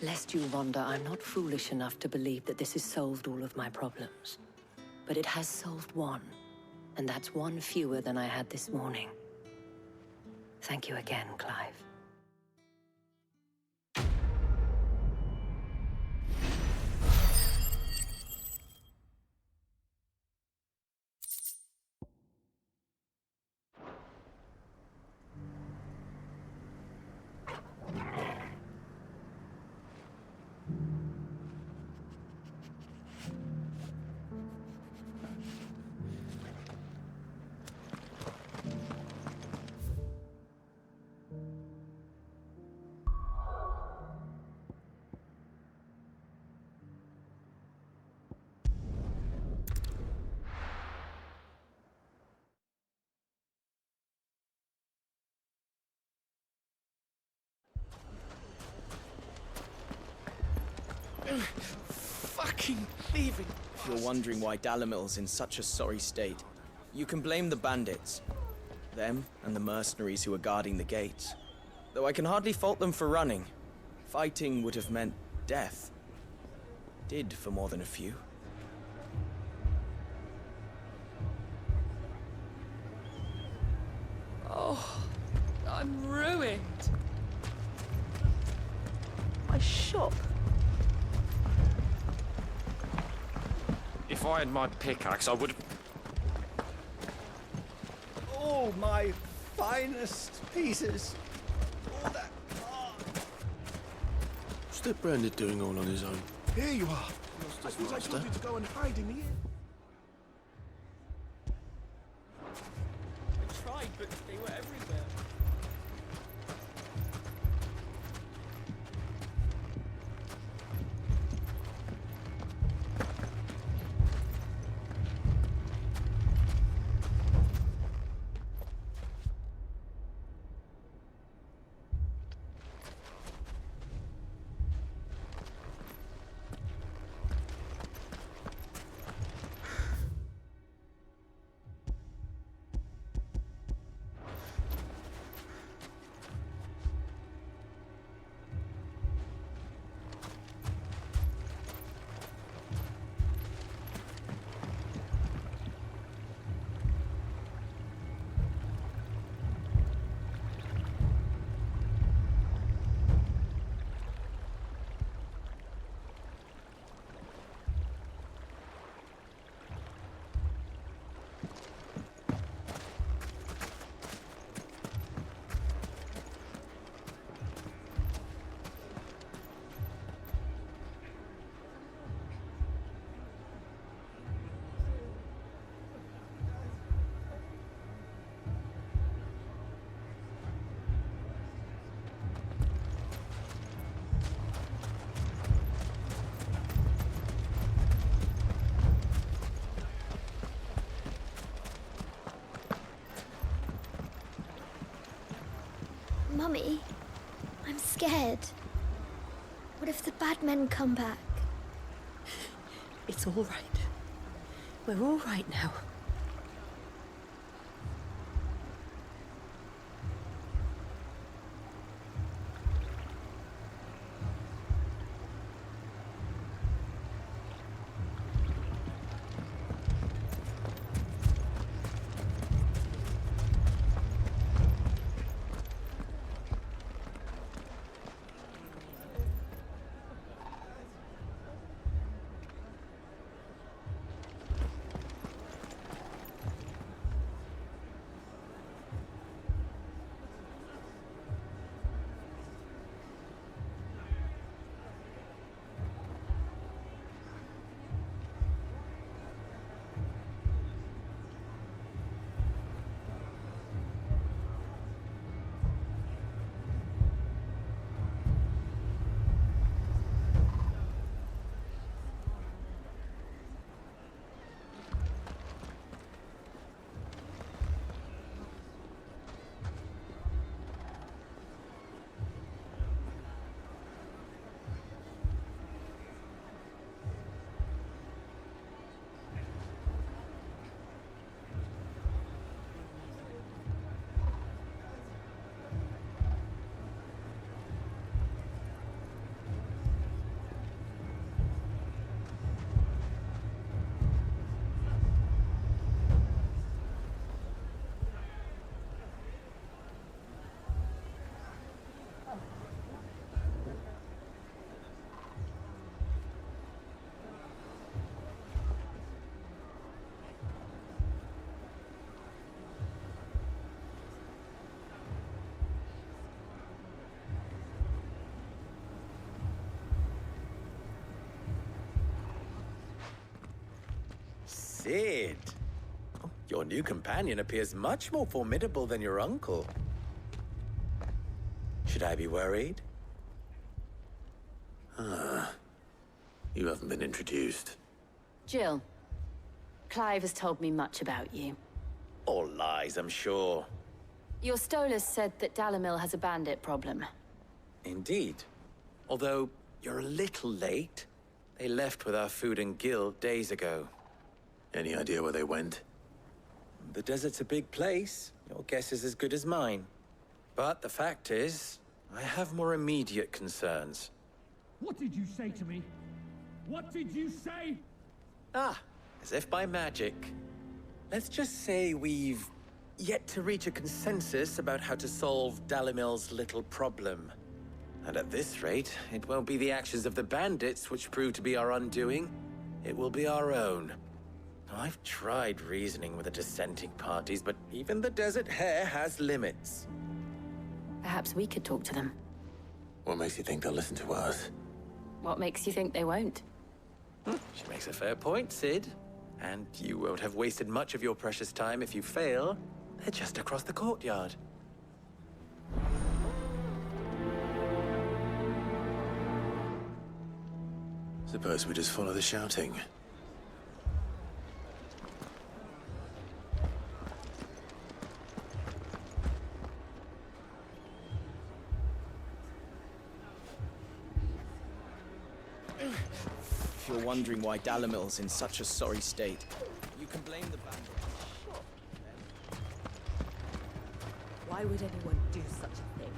Lest you wonder, I'm not foolish enough to believe that this has solved all of my problems. But it has solved one, and that's one fewer than I had this morning. Thank you again, Clive. Fucking thieving! If you're wondering why Dalamil's in such a sorry state, you can blame the bandits. Them and the mercenaries who are guarding the gates. Though I can hardly fault them for running. Fighting would have meant death. Did for more than a few. Oh, I'm ruined. My shop. If I had my pickaxe, I would have... Oh, my finest pieces. All that. What's that Brandon doing all on his own? Here you are. I suppose I told you to go and hide in the inn. I tried, but they were everywhere. Mummy, I'm scared. What if the bad men come back? It's all right. We're all right now. Sid! Your new companion appears much more formidable than your uncle. Should I be worried? You haven't been introduced. Jill, Clive has told me much about you. All lies, I'm sure. Your Stolas said that Dalamil has a bandit problem. Indeed. Although, you're a little late. They left with our food and guild days ago. Any idea where they went? The desert's a big place. Your guess is as good as mine. But the fact is, I have more immediate concerns. What did you say to me? What did you say? Ah, as if by magic. Let's just say we've yet to reach a consensus about how to solve Dalamil's little problem. And at this rate, it won't be the actions of the bandits which prove to be our undoing. It will be our own. I've tried reasoning with the dissenting parties, but even the Desert Hare has limits. Perhaps we could talk to them. What makes you think they'll listen to us? What makes you think they won't? She makes a fair point, Sid. And you won't have wasted much of your precious time if you fail. They're just across the courtyard. Suppose we just follow the shouting. If you're wondering why Dalamil's in such a sorry state, you can blame the bandits. Why would anyone do such a thing?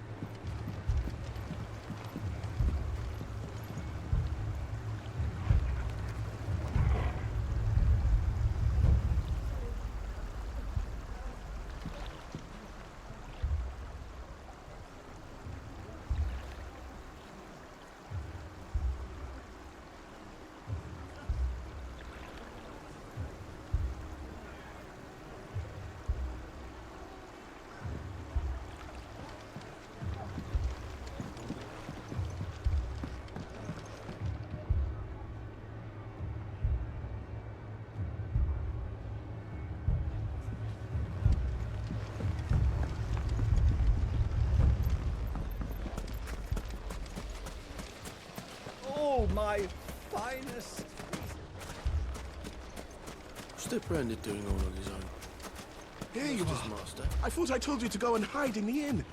My finest. What's that Brandon doing all on his own? Here you are. Master. I thought I told you to go and hide in the inn.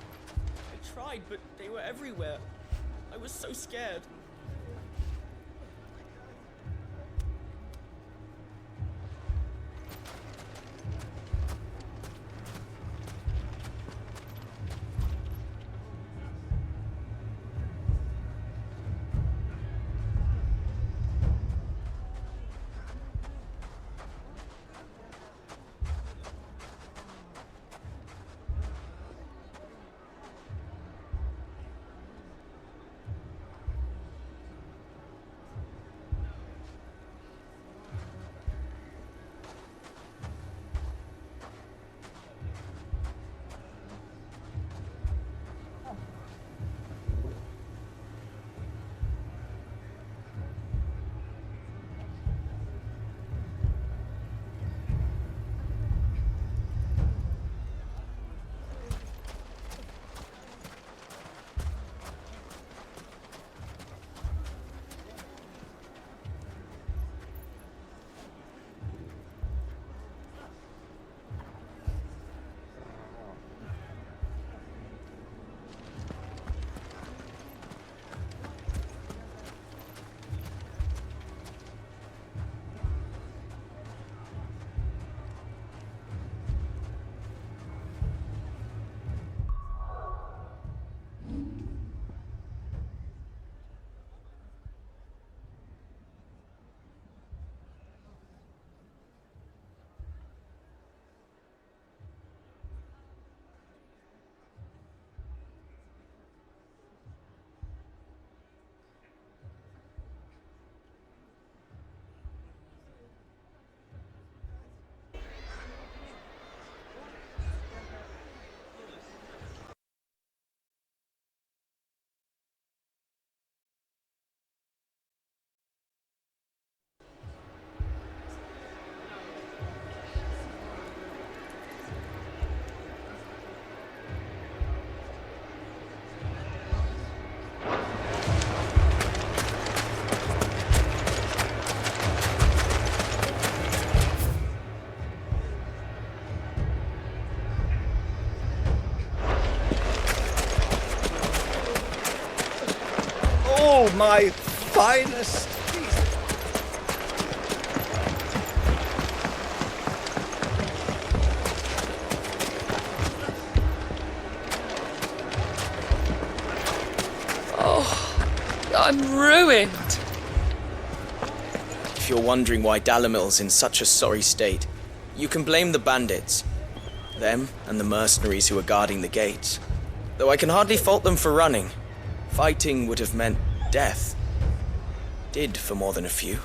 I tried, but they were everywhere. I was so scared. My finest. Oh, I'm ruined. If you're wondering why Dalimil's in such a sorry state, you can blame the bandits. Them and the mercenaries who are guarding the gates. Though I can hardly fault them for running. Fighting would have meant death. Did for more than a few.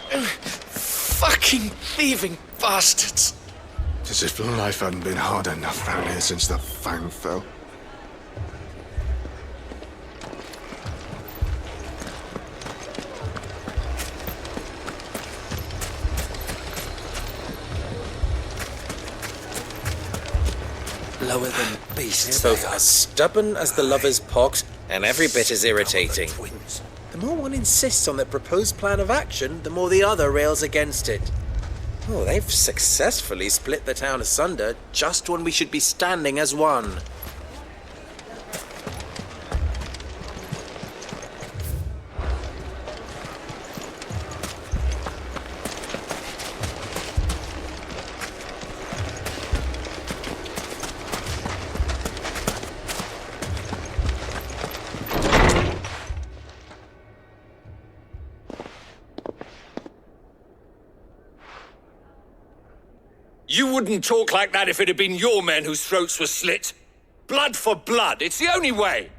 Fucking thieving bastards! It's as if life hadn't been hard enough round here since the Fang fell. Lower than beasts. Both as stubborn as the lover's pox, and every bit as irritating. The more one insists on their proposed plan of action, the more the other rails against it. Oh, they've successfully split the town asunder just when we should be standing as one. You wouldn't talk like that if it had been your men whose throats were slit. Blood for blood, it's the only way.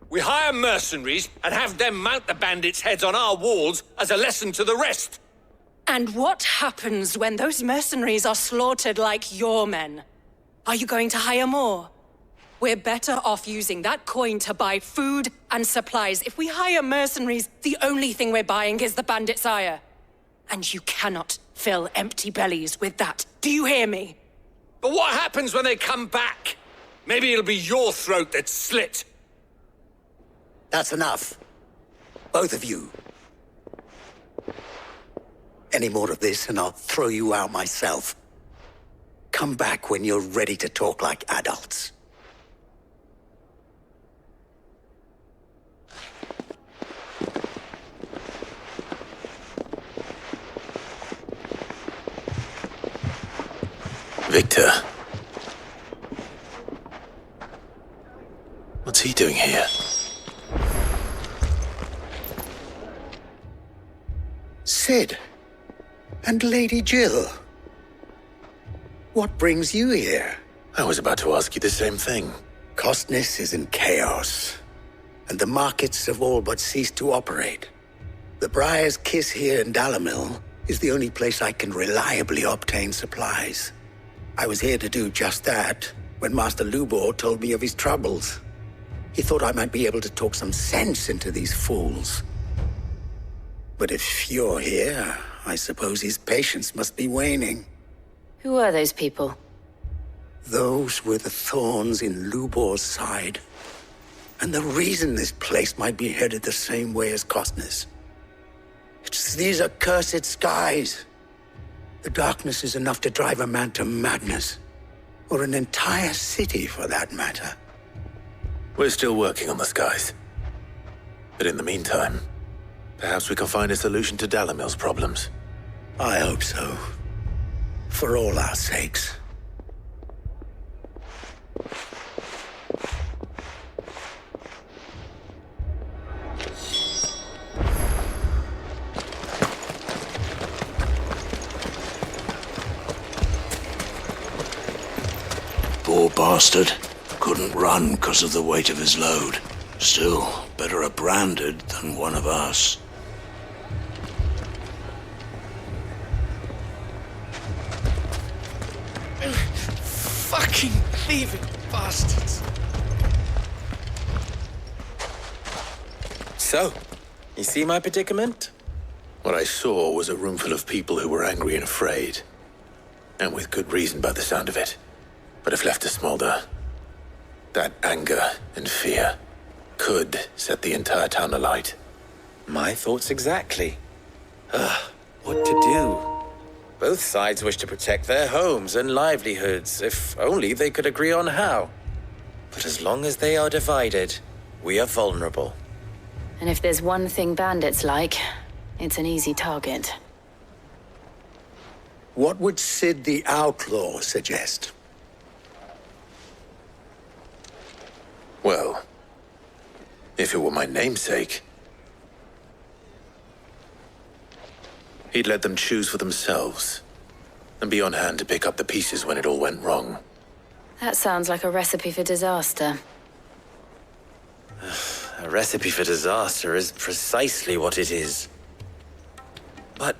We hire mercenaries and have them mount the bandits' heads on our walls as a lesson to the rest. And what happens when those mercenaries are slaughtered like your men? Are you going to hire more? We're better off using that coin to buy food and supplies. If we hire mercenaries, the only thing we're buying is the bandits' ire. And you cannot fill empty bellies with that. Do you hear me? But what happens when they come back? Maybe it'll be your throat that's slit. That's enough. Both of you. Any more of this and I'll throw you out myself. Come back when you're ready to talk like adults. Victor. What's he doing here? Sid. And Lady Jill. What brings you here? I was about to ask you the same thing. Costness is in chaos, and the markets have all but ceased to operate. The Briar's Kiss here in Dalamil is the only place I can reliably obtain supplies. I was here to do just that when Master Lubor told me of his troubles. He thought I might be able to talk some sense into these fools. But if you're here, I suppose his patience must be waning. Who are those people? Those were the thorns in Lubor's side. And the reason this place might be headed the same way as Costness. It's these accursed skies. The darkness is enough to drive a man to madness. Or an entire city, for that matter. We're still working on the skies. But in the meantime, perhaps we can find a solution to Dalamil's problems. I hope so. For all our sakes. Poor bastard. Couldn't run because of the weight of his load. Still, better a branded than one of us. Fucking thieving bastards. So, you see my predicament? What I saw was a room full of people who were angry and afraid. And with good reason by the sound of it. But if left to smolder, that anger and fear could set the entire town alight. My thoughts exactly. What to do? Both sides wish to protect their homes and livelihoods, if only they could agree on how. But as long as they are divided, we are vulnerable. And if there's one thing bandits like, it's an easy target. What would Sid the Outlaw suggest? Well, if it were my namesake, he'd let them choose for themselves and be on hand to pick up the pieces when it all went wrong. That sounds like a recipe for disaster. A recipe for disaster is precisely what it is. But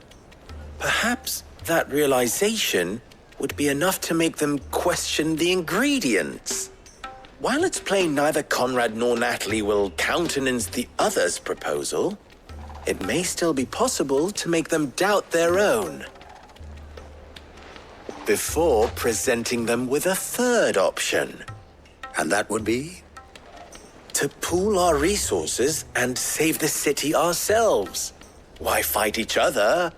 perhaps that realization would be enough to make them question the ingredients. While it's plain neither Conrad nor Natalie will countenance the other's proposal, it may still be possible to make them doubt their own. Before presenting them with a third option. And that would be? To pool our resources and save the city ourselves. Why fight each other?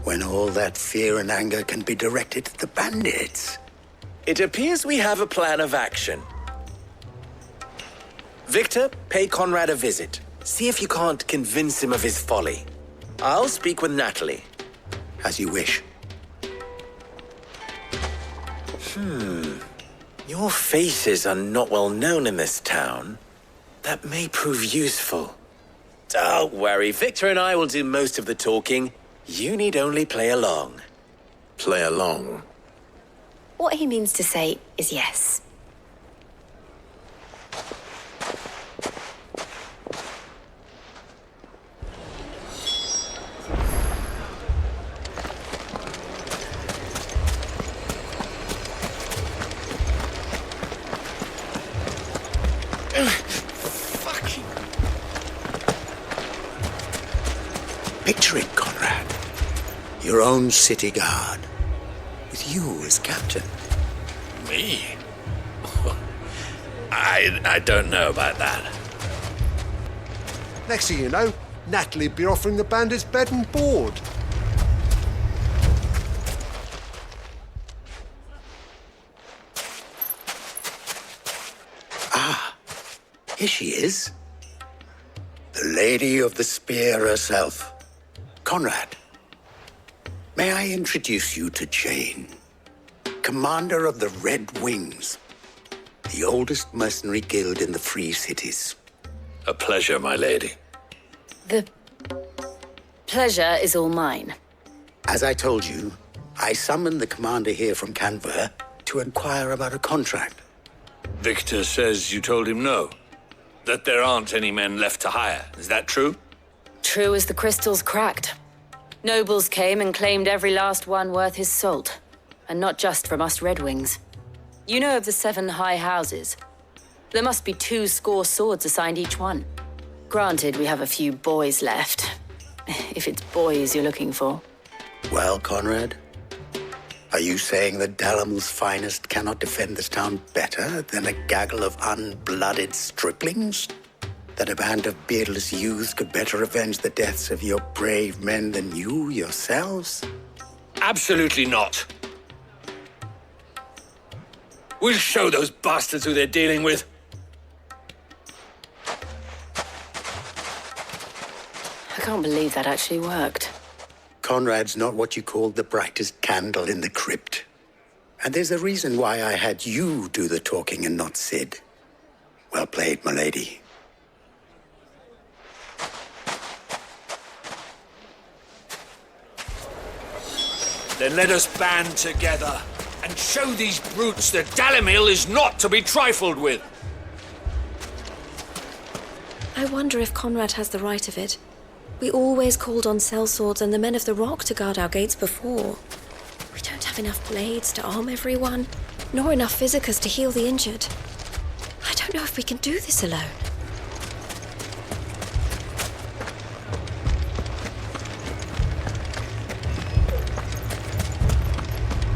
When all that fear and anger can be directed at the bandits. It appears we have a plan of action. Victor, pay Conrad a visit. See if you can't convince him of his folly. I'll speak with Natalie. As you wish. Your faces are not well known in this town. That may prove useful. Don't worry, Victor and I will do most of the talking. You need only play along. Play along? What he means to say is yes. Picture it, Conrad. Your own city guard. With you as captain. Me? I don't know about that. Next thing you know, Natalie'd be offering the bandits bed and board. Ah, here she is. The Lady of the Spear herself. Conrad, may I introduce you to Jane? commander of the Red Wings, the oldest mercenary guild in the Free Cities. A pleasure, my lady. The pleasure is all mine. As I told you, I summoned the commander here from Canver to inquire about a contract. Victor says you told him no. That there aren't any men left to hire. Is that true? True as the crystals cracked. Nobles came and claimed every last one worth his salt. And not just from us Red Wings. You know of the 7 high houses. There must be 2 swords assigned each one. Granted, we have a few boys left. If it's boys you're looking for. Well, Conrad, are you saying that Dalamel's finest cannot defend this town better than a gaggle of unblooded striplings? That a band of beardless youths could better avenge the deaths of your brave men than you yourselves? Absolutely not. We'll show those bastards who they're dealing with. I can't believe that actually worked. Conrad's not what you called the brightest candle in the crypt. And there's a reason why I had you do the talking and not Sid. Well played, my lady. Then let us band together and show these brutes that Dalimil is not to be trifled with. I wonder if Conrad has the right of it. We always called on sellswords and the men of the rock to guard our gates before. We don't have enough blades to arm everyone, nor enough physicers to heal the injured. I don't know if we can do this alone.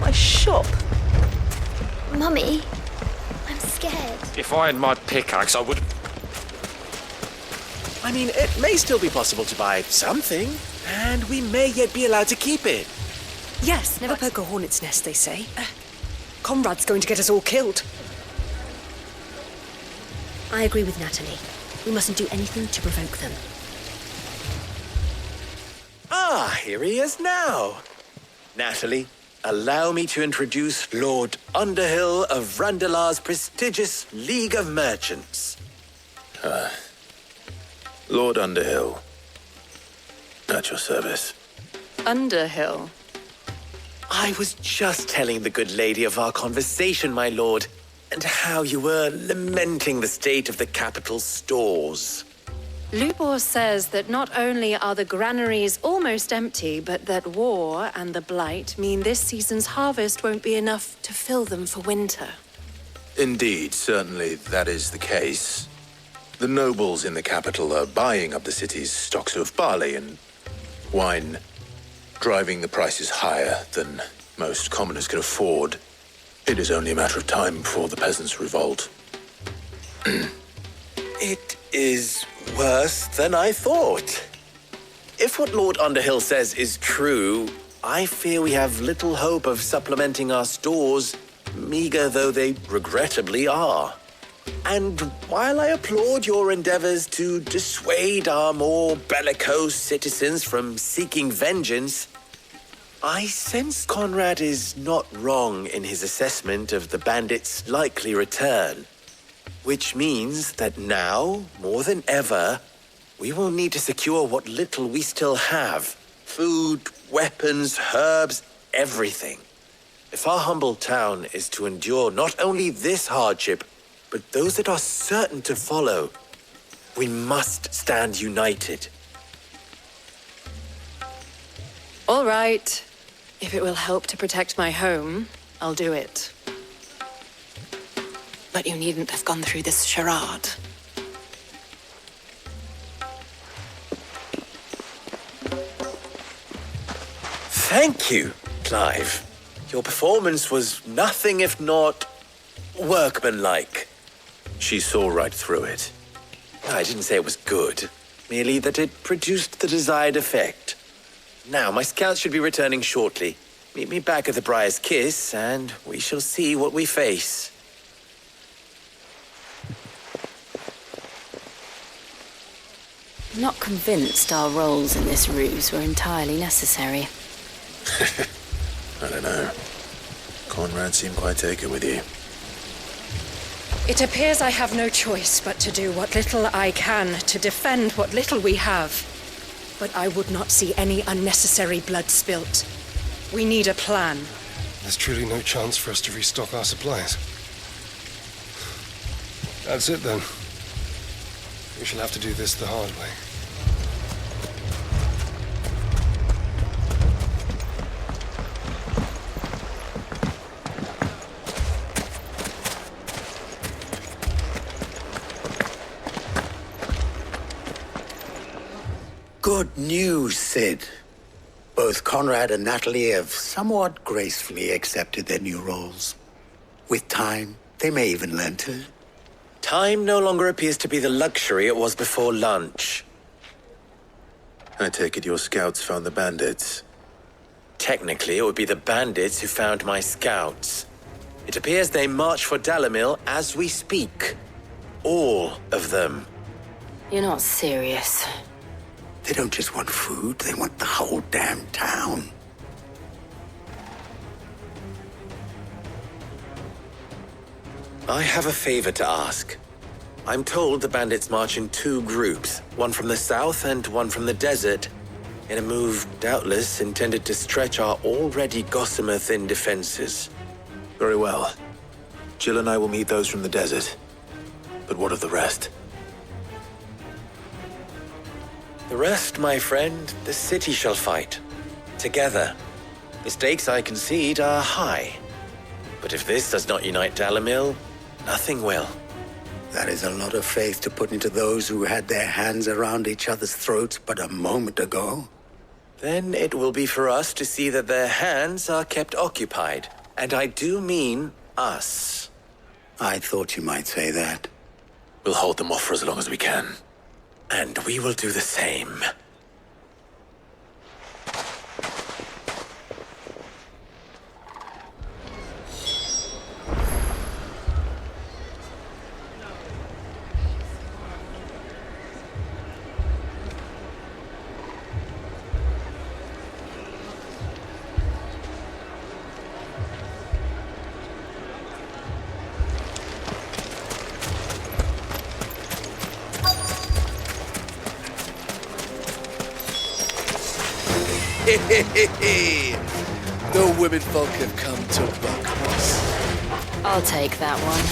My shop. Mummy, I'm scared. If I had my pickaxe, I would... I mean, it may still be possible to buy something, and we may yet be allowed to keep it. Yes, never poke a hornet's nest, they say. Conrad's going to get us all killed. I agree with Natalie. We mustn't do anything to provoke them. Ah, here he is now. Natalie, allow me to introduce Lord Underhill of Randalar's prestigious League of Merchants. Lord Underhill. At your service. Underhill? I was just telling the good lady of our conversation, my lord, and how you were lamenting the state of the capital's stores. Lubor says that not only are the granaries almost empty, but that war and the Blight mean this season's harvest won't be enough to fill them for winter. Indeed, certainly that is the case. The nobles in the capital are buying up the city's stocks of barley and wine, driving the prices higher than most commoners can afford. It is only a matter of time before the peasants revolt. It is worse than I thought. If what Lord Underhill says is true, I fear we have little hope of supplementing our stores, meager though they regrettably are. And while I applaud your endeavors to dissuade our more bellicose citizens from seeking vengeance, I sense Conrad is not wrong in his assessment of the bandits' likely return. Which means that now, more than ever, we will need to secure what little we still have. Food, weapons, herbs, everything. If our humble town is to endure not only this hardship, but those that are certain to follow, we must stand united. All right. If it will help to protect my home, I'll do it. But you needn't have gone through this charade. Thank you, Clive. Your performance was nothing if not workmanlike. She saw right through it. I didn't say it was good, merely that it produced the desired effect. Now, my scouts should be returning shortly. Meet me back at the Briar's Kiss, and we shall see what we face. I'm not convinced our roles in this ruse were entirely necessary. I don't know. Conrad seemed quite taken with you. It appears I have no choice but to do what little I can to defend what little we have. But I would not see any unnecessary blood spilt. We need a plan. There's truly no chance for us to restock our supplies. That's it then. We shall have to do this the hard way. Good news, Sid. Both Conrad and Natalie have somewhat gracefully accepted their new roles. With time, they may even learn to. Time no longer appears to be the luxury it was before lunch. I take it your scouts found the bandits. Technically, it would be the bandits who found my scouts. It appears they march for Dalimil as we speak. All of them. You're not serious. They don't just want food, they want the whole damn town. I have a favor to ask. I'm told the bandits march in 2 groups, one from the south and one from the desert, in a move doubtless intended to stretch our already gossamer-thin defenses. Very well. Jill and I will meet those from the desert. But what of the rest? The rest, my friend, the city shall fight. Together. The stakes, I concede, are high. But if this does not unite Dalimil, nothing will. That is a lot of faith to put into those who had their hands around each other's throats but a moment ago. Then it will be for us to see that their hands are kept occupied. And I do mean us. I thought you might say that. We'll hold them off for as long as we can. And we will do the same. The women folk have come to welcome us. I'll take that one.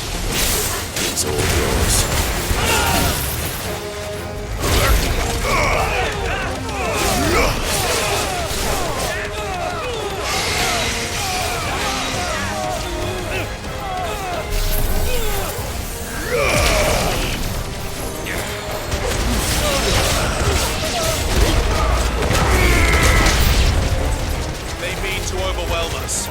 It's all yours. To overwhelm us.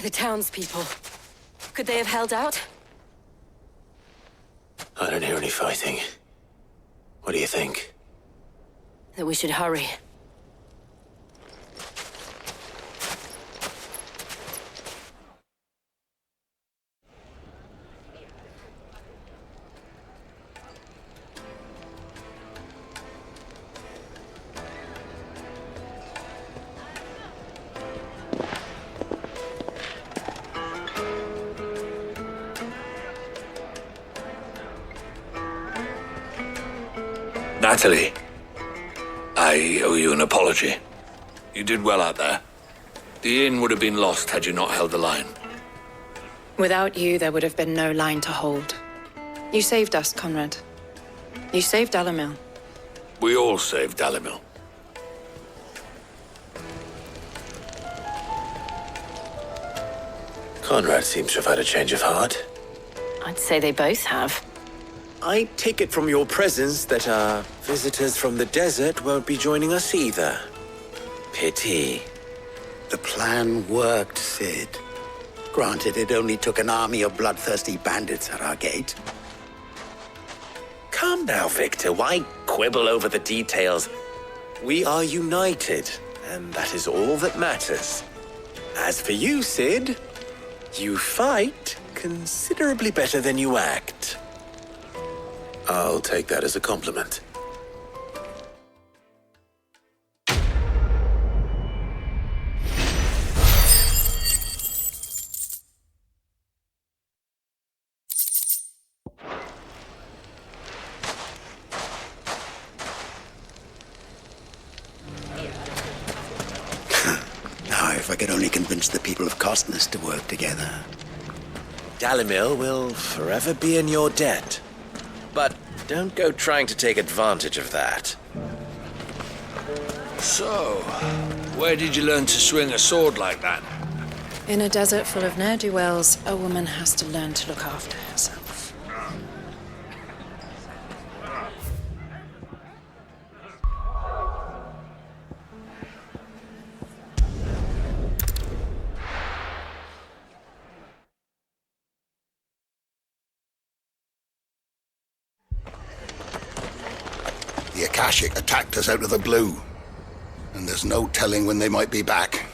The townspeople. Could they have held out? I don't hear any fighting. What do you think? That we should hurry. Natalie, I owe you an apology. You did well out there. The inn would have been lost had you not held the line. Without you, there would have been no line to hold. You saved us, Conrad. You saved Dalimil. We all saved Dalimil. Conrad seems to have had a change of heart. I'd say they both have. I take it from your presence that our visitors from the desert won't be joining us either. Pity. The plan worked, Sid. Granted, it only took an army of bloodthirsty bandits at our gate. Calm now, Victor. Why quibble over the details? We are united, and that is all that matters. As for you, Sid, you fight considerably better than you act. I'll take that as a compliment. Now, if I could only convince the people of Costness to work together. Dalimil will forever be in your debt. But don't go trying to take advantage of that. So, where did you learn to swing a sword like that? In a desert full of ne'er-do-wells, a woman has to learn to look after herself. The Akashic attacked us out of the blue, and there's no telling when they might be back.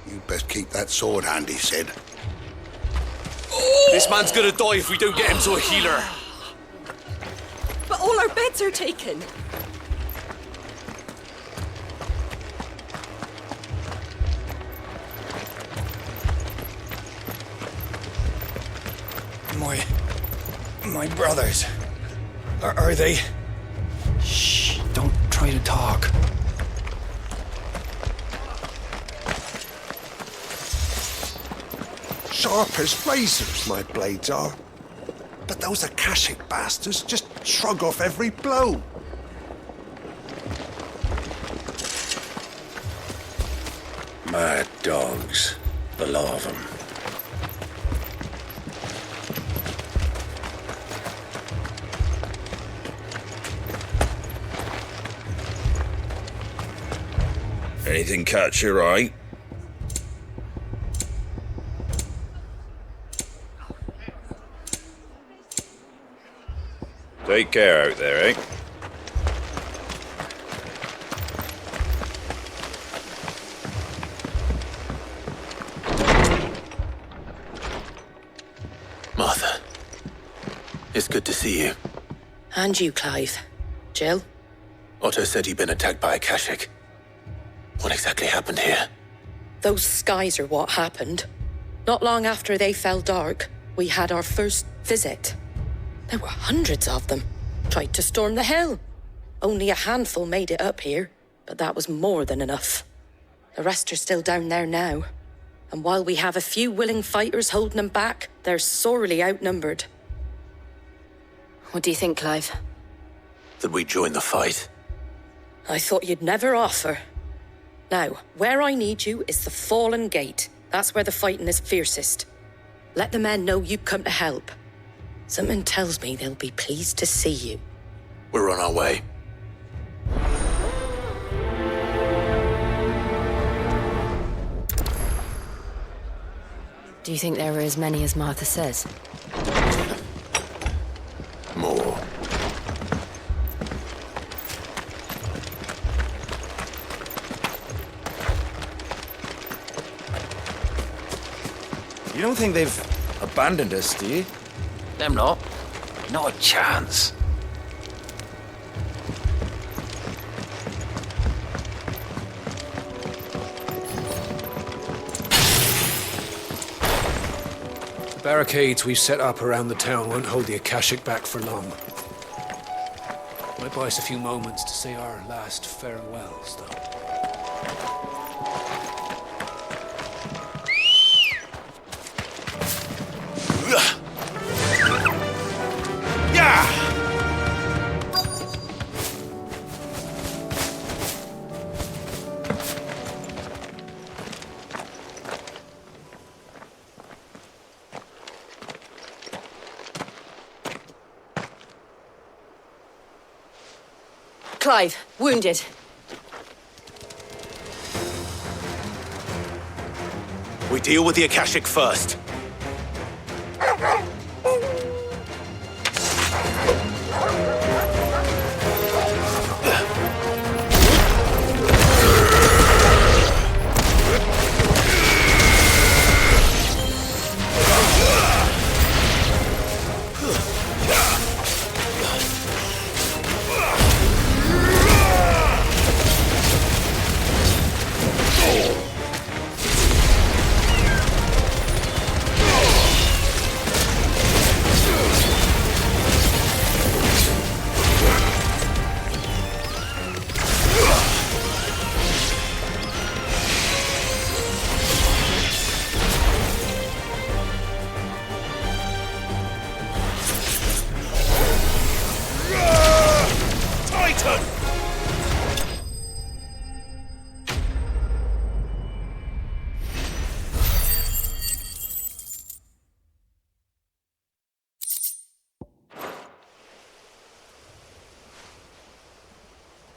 You'd best keep that sword handy, Sid. This man's gonna die if we don't get him to a healer. But all our beds are taken. My brothers. Are they? Shh, don't try to talk. Sharp as razors, my blades are. But those Akashic bastards just shrug off every blow. Mad dogs. The law of them. Anything catch your eye? Take care out there, eh? Martha. It's good to see you. And you, Clive. Jill? Otto said you'd been attacked by Akashic. What exactly happened here? Those skies are what happened. Not long after they fell dark, we had our first visit. There were hundreds of them. Tried to storm the hill. Only a handful made it up here, but that was more than enough. The rest are still down there now. And while we have a few willing fighters holding them back, they're sorely outnumbered. What do you think, Clive? That we join the fight? I thought you'd never offer. Now, where I need you is the Fallen Gate. That's where the fighting is fiercest. Let the men know you've come to help. Something tells me they'll be pleased to see you. We're on our way. Do you think there are as many as Martha says? More. You don't think they've abandoned us, do you? Them not. Not a chance. The barricades we've set up around the town won't hold the Akashic back for long. Might buy us a few moments to say our last farewells, though. Clive, wounded. We deal with the Akashic first.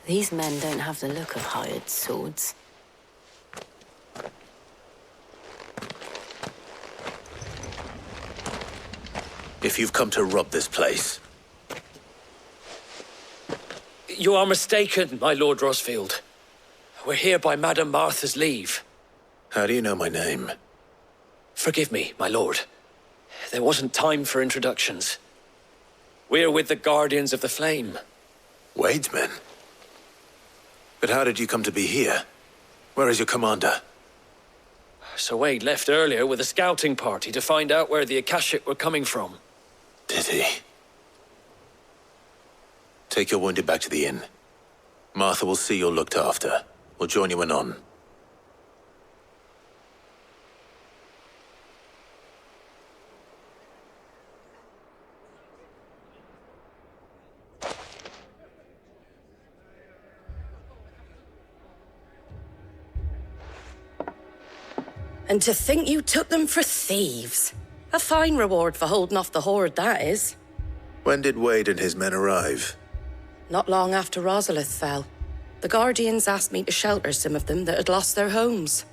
These men don't have the look of hired swords. If you've come to rob this place, You are mistaken, my Lord Rosfield. We're here by Madame Martha's leave. how do you know my name? Forgive me, my lord. There wasn't time for introductions. We're with the Guardians of the Flame. Wade's men? But how did you come to be here? Where is your commander? Sir Wade left earlier with a scouting party to find out where the Akashic were coming from. Did he? Take your wounded back to the inn. Martha will see you're looked after. We'll join you anon. And to think you took them for thieves. A fine reward for holding off the horde, that is. When did Wade and his men arrive? Not long after Rosalith fell. The Guardians asked me to shelter some of them that had lost their homes.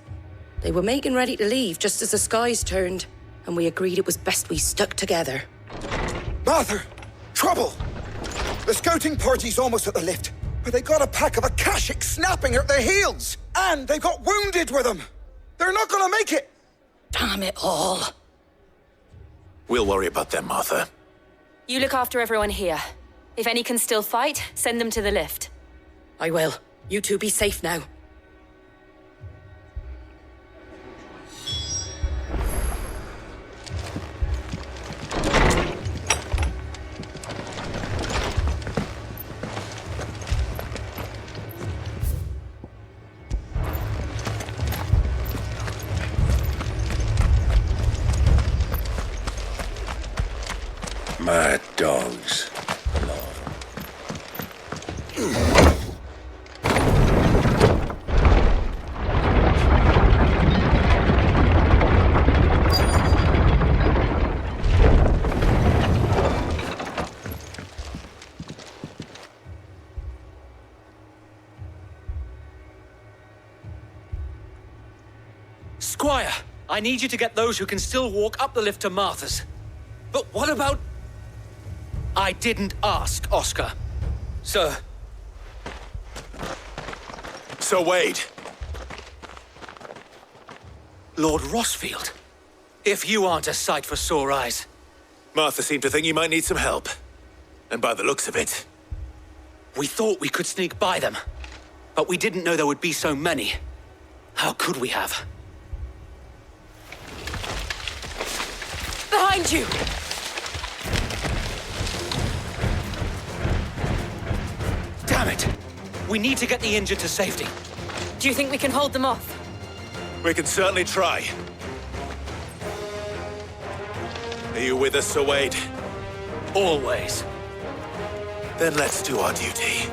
They were making ready to leave just as the skies turned, and we agreed it was best we stuck together. Martha! Trouble! The scouting party's almost at the lift, but they got a pack of Akashic snapping at their heels! And they got wounded with them! They're not gonna make it! Damn it all. We'll worry about them, Martha. You look after everyone here. If any can still fight, send them to the lift. I will. You two be safe now. Mad dogs. Squire, I need you to get those who can still walk up the lift to Martha's. But what about... I didn't ask, Oscar. Sir. Sir Wade. Lord Rossfield. If you aren't a sight for sore eyes. Martha seemed to think you might need some help. And by the looks of it... We thought we could sneak by them. But we didn't know there would be so many. How could we have? Behind you! Damn it! We need to get the injured to safety. Do you think we can hold them off? We can certainly try. Are you with us, Sir Wade? Always. Then let's do our duty.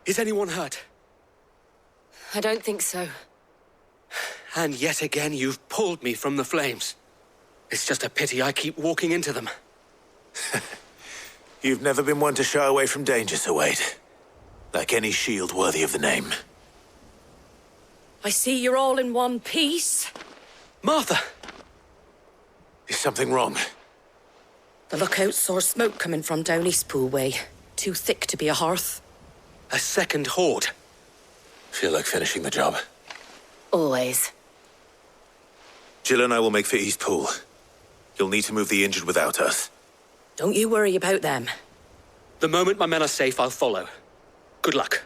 Is anyone hurt? I don't think so. And yet again, you've pulled me from the flames. It's just a pity I keep walking into them. You've never been one to shy away from danger, Sir Wade. Like any shield worthy of the name. I see you're all in one piece. Martha! Is something wrong? The lookout saw smoke coming from down Eastpool way. Too thick to be a hearth. A second horde. Feel like finishing the job? Always. Jill and I will make for Eastpool. You'll need to move the injured without us. Don't you worry about them. The moment my men are safe, I'll follow. Good luck.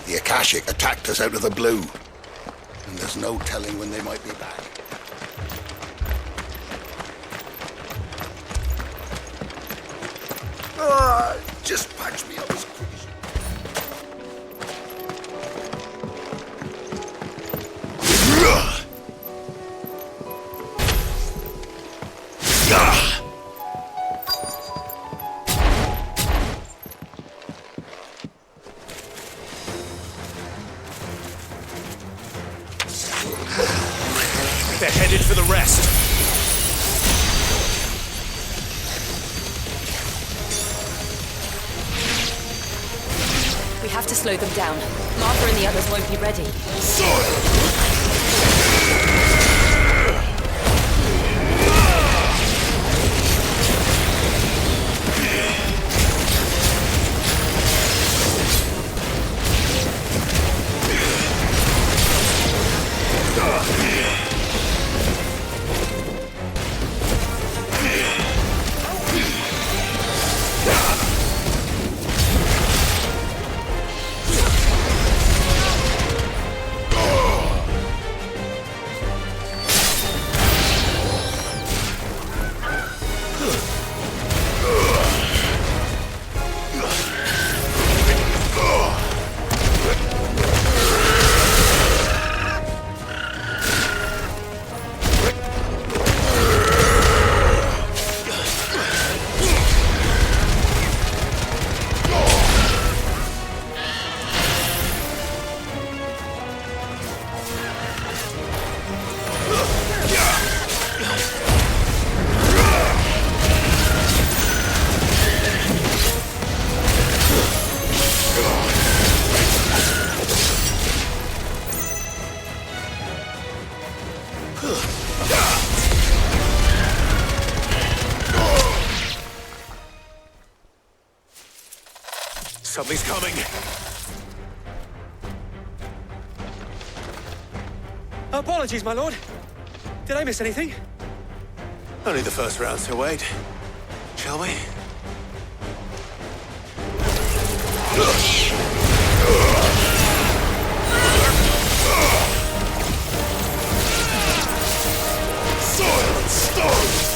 The Akashic attacked us out of the blue, and there's no telling when they might be back. Just patch me up as quick as you They're headed for the rest. We have to slow them down. Martha and the others won't be ready. Something's coming. Apologies, my lord. Did I miss anything? Only the first round, so wait. Shall we? Silent stone!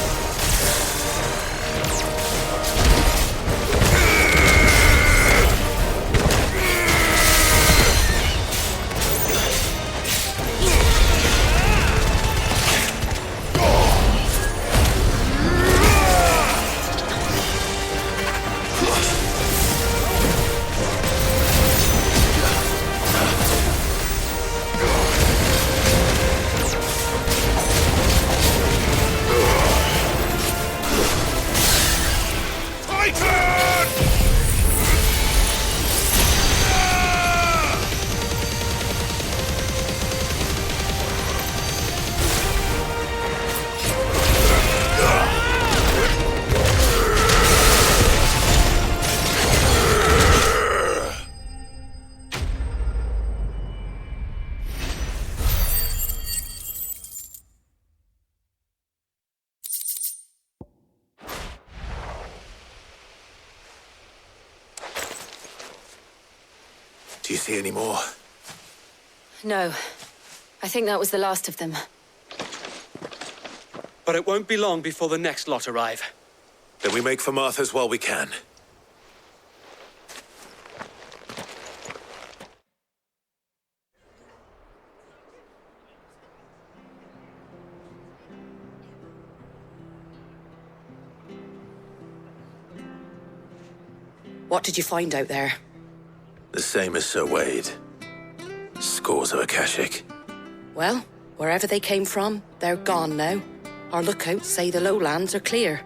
Do you see any more? No. I think that was the last of them. But it won't be long before the next lot arrive. Then we make for Martha's while we can. What did you find out there? The same as Sir Wade. Scores of Akashic. Well, wherever they came from, they're gone now. Our lookouts say the lowlands are clear.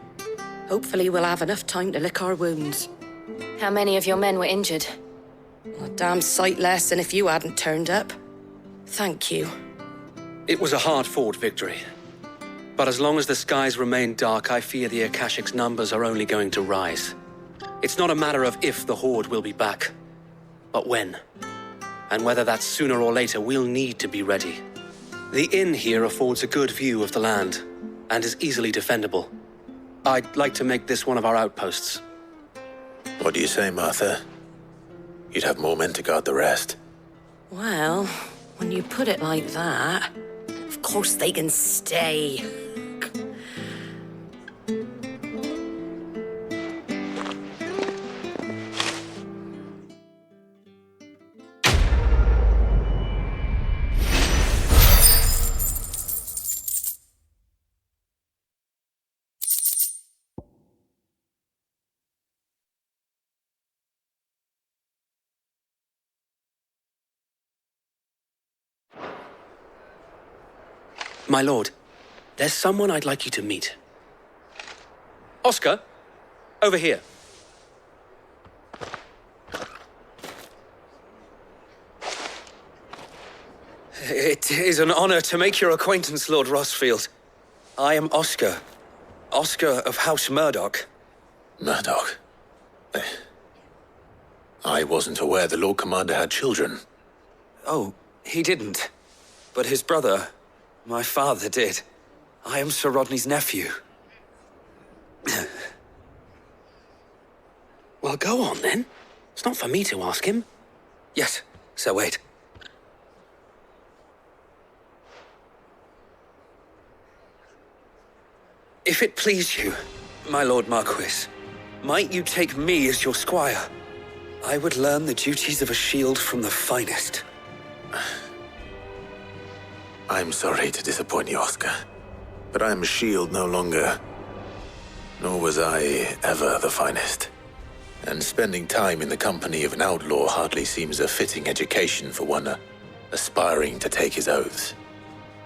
Hopefully we'll have enough time to lick our wounds. How many of your men were injured? A damn sight less than if you hadn't turned up. Thank you. It was a hard-fought victory. But as long as the skies remain dark, I fear the Akashic's numbers are only going to rise. It's not a matter of if the Horde will be back, but when. And whether that's sooner or later, we'll need to be ready. The inn here affords a good view of the land, and is easily defendable. I'd like to make this one of our outposts. What do you say, Martha? You'd have more men to guard the rest. Well, when you put it like that, of course they can stay. My lord, there's someone I'd like you to meet. Oscar, over here. It is an honor to make your acquaintance, Lord Rossfield. I am Oscar. Oscar of House Murdoch. Murdoch? I wasn't aware the Lord Commander had children. Oh, he didn't. But his brother, my father, did. I am Sir Rodney's nephew. Well, go on then. It's not for me to ask him. Yes, Sir Wade. If it please you, my Lord Marquis, might you take me as your squire? I would learn the duties of a shield from the finest. I'm sorry to disappoint you, Oscar, but I'm a shield no longer. Nor was I ever the finest. And spending time in the company of an outlaw hardly seems a fitting education for one aspiring to take his oaths.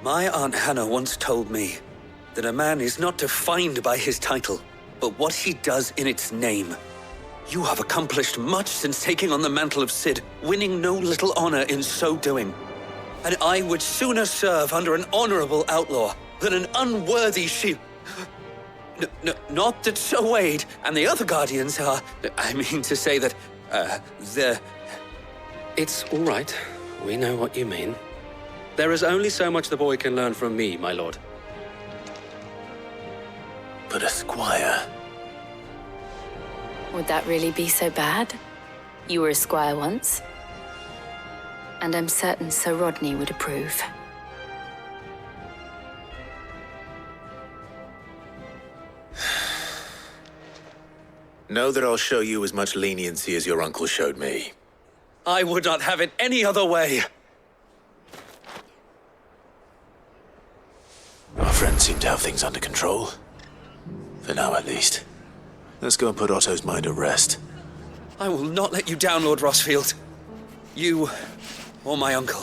My Aunt Hannah once told me that a man is not defined by his title, but what he does in its name. You have accomplished much since taking on the mantle of Cid, winning no little honor in so doing. And I would sooner serve under an honorable outlaw than an unworthy shield. Not that Sir Wade and the other guardians are... I mean to say that, they're... It's all right. We know what you mean. There is only so much the boy can learn from me, my lord. But a squire... Would that really be so bad? You were a squire once. And I'm certain Sir Rodney would approve. Know that I'll show you as much leniency as your uncle showed me. I would not have it any other way. Our friends seem to have things under control. For now, at least. Let's go and put Otto's mind at rest. I will not let you down, Lord Rossfield. You, or my uncle.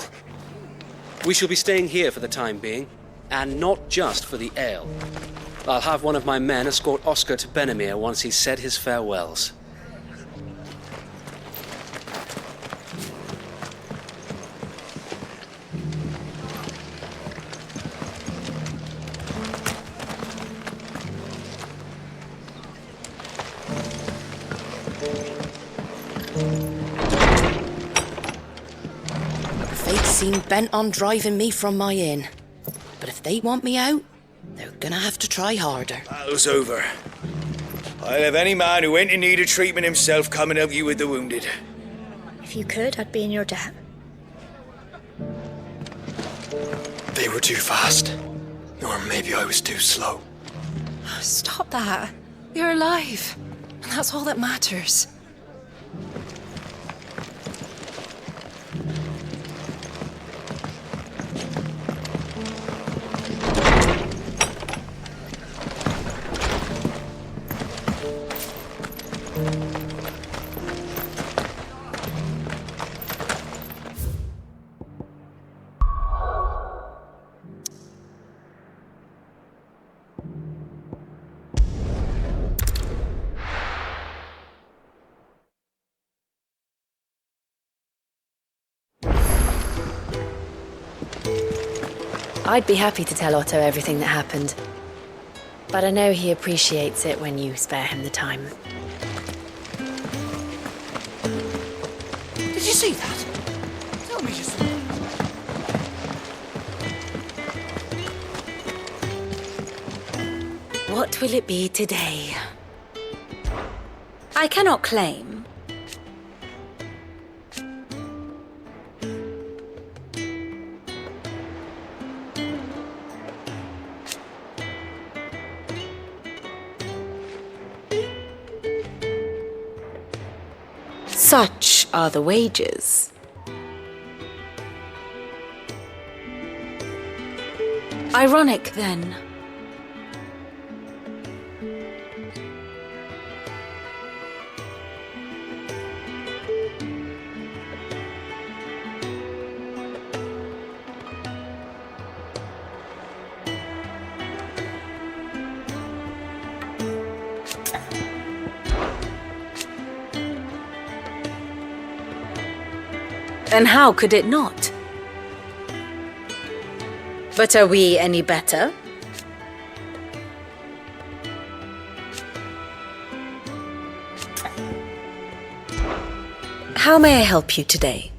We shall be staying here for the time being, and not just for the ale. I'll have one of my men escort Oscar to Benimir once he's said his farewells. Fate seem bent on driving me from my inn. But if they want me out, they're gonna have to try harder. Battle's over. I'll have any man who ain't in need of treatment himself come and help you with the wounded. If you could, I'd be in your debt. They were too fast. Or maybe I was too slow. Stop that. You're alive. And that's all that matters. I'd be happy to tell Otto everything that happened. But I know he appreciates it when you spare him the time. Did you see that? Tell me you saw it. What will it be today? I cannot claim. Such are the wages. Ironic, then. Then how could it not? But are we any better? How may I help you today?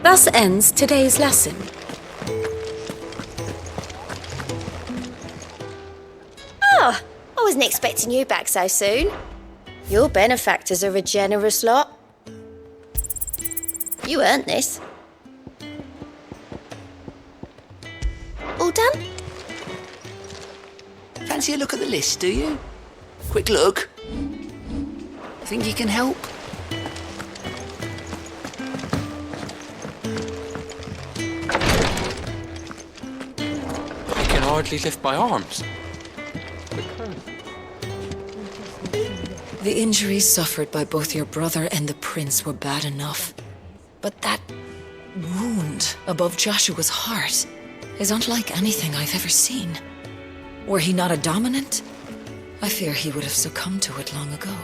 Thus ends today's lesson. Oh, I wasn't expecting you back so soon. Your benefactors are a generous lot. You earned this. All done? Fancy a look at the list, do you? Quick look. Think you can help? I can hardly lift my arms. The injuries suffered by both your brother and the prince were bad enough. But that wound above Joshua's heart is unlike anything I've ever seen. Were he not a dominant, I fear he would have succumbed to it long ago.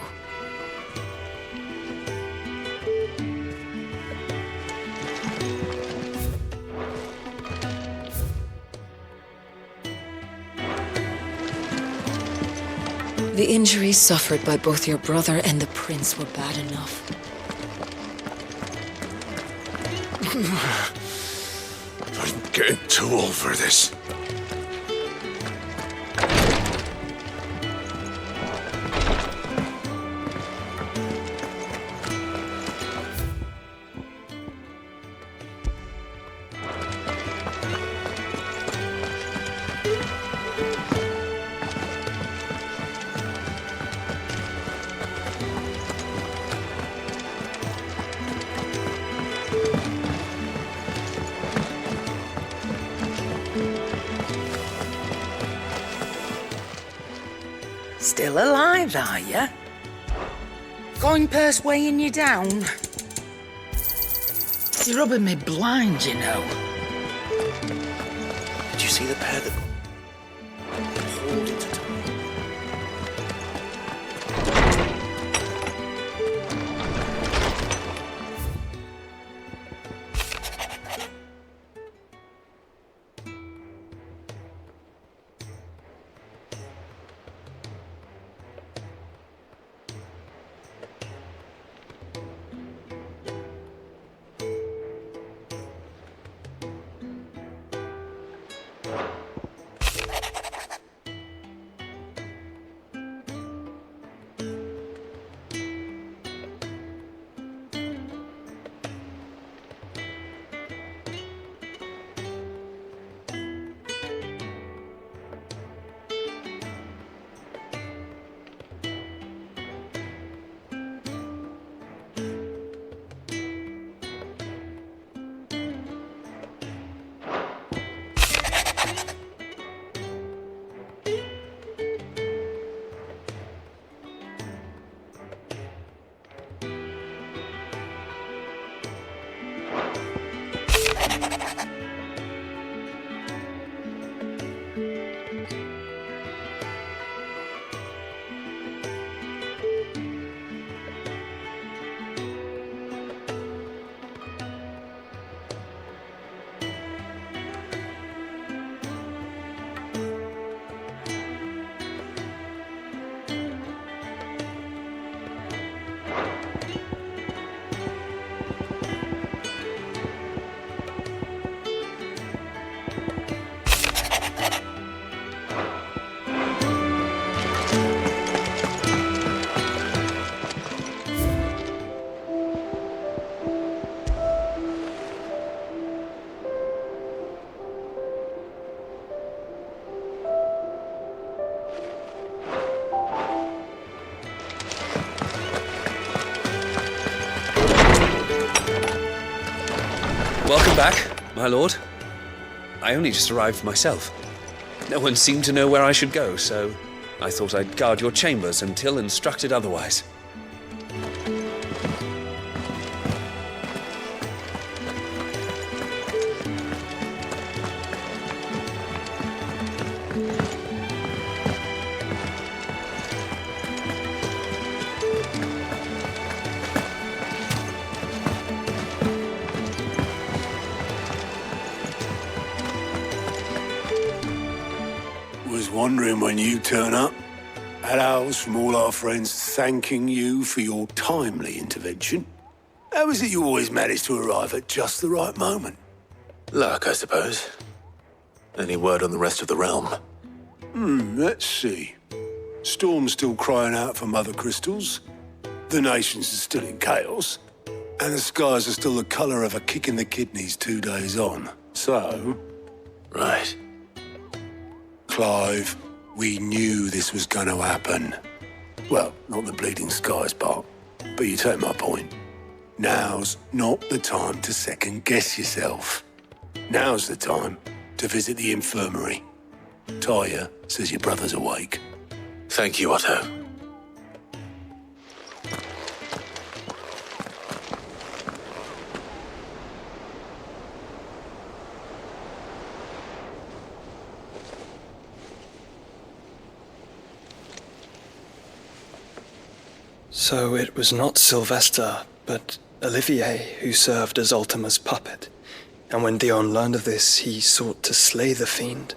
The injuries suffered by both your brother and the prince were bad enough. I'm getting too old for this. Still alive, are you? Coin purse weighing you down? You're rubbing me blind, you know. Did you see the pair that pulled into time? Welcome back, my lord. I only just arrived myself. No one seemed to know where I should go, so I thought I'd guard your chambers until instructed otherwise. Was wondering when you turn up. Had owls from all our friends thanking you for your timely intervention. How is it you always manage to arrive at just the right moment? Luck, I suppose. Any word on the rest of the realm? Let's see. Storm's still crying out for mother crystals. The nations are still in chaos. And the skies are still the colour of a kick in the kidneys 2 days on. So... Right. Clive, we knew this was going to happen. Well, not the bleeding skies part, but you take my point. Now's not the time to second-guess yourself. Now's the time to visit the infirmary. Taya says your brother's awake. Thank you, Otto. So it was not Sylvester, but Olivier who served as Ultima's puppet. And when Dion learned of this, he sought to slay the fiend.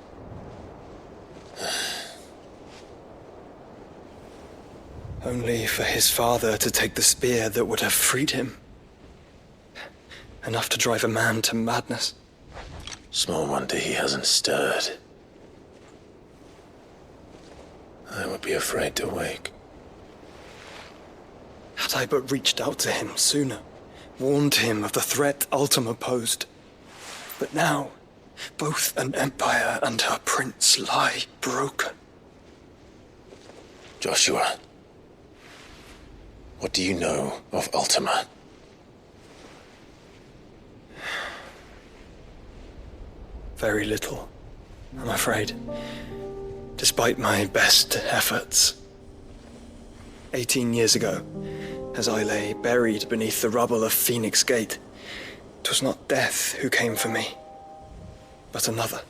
Only for his father to take the spear that would have freed him. Enough to drive a man to madness. Small wonder he hasn't stirred. I would be afraid to wake. Had I but reached out to him sooner, warned him of the threat Ultima posed. But now, both an empire and her prince lie broken. Joshua, what do you know of Ultima? Very little, I'm afraid. Despite my best efforts. 18 years ago, as I lay buried beneath the rubble of Phoenix Gate, 'twas not death who came for me, but another.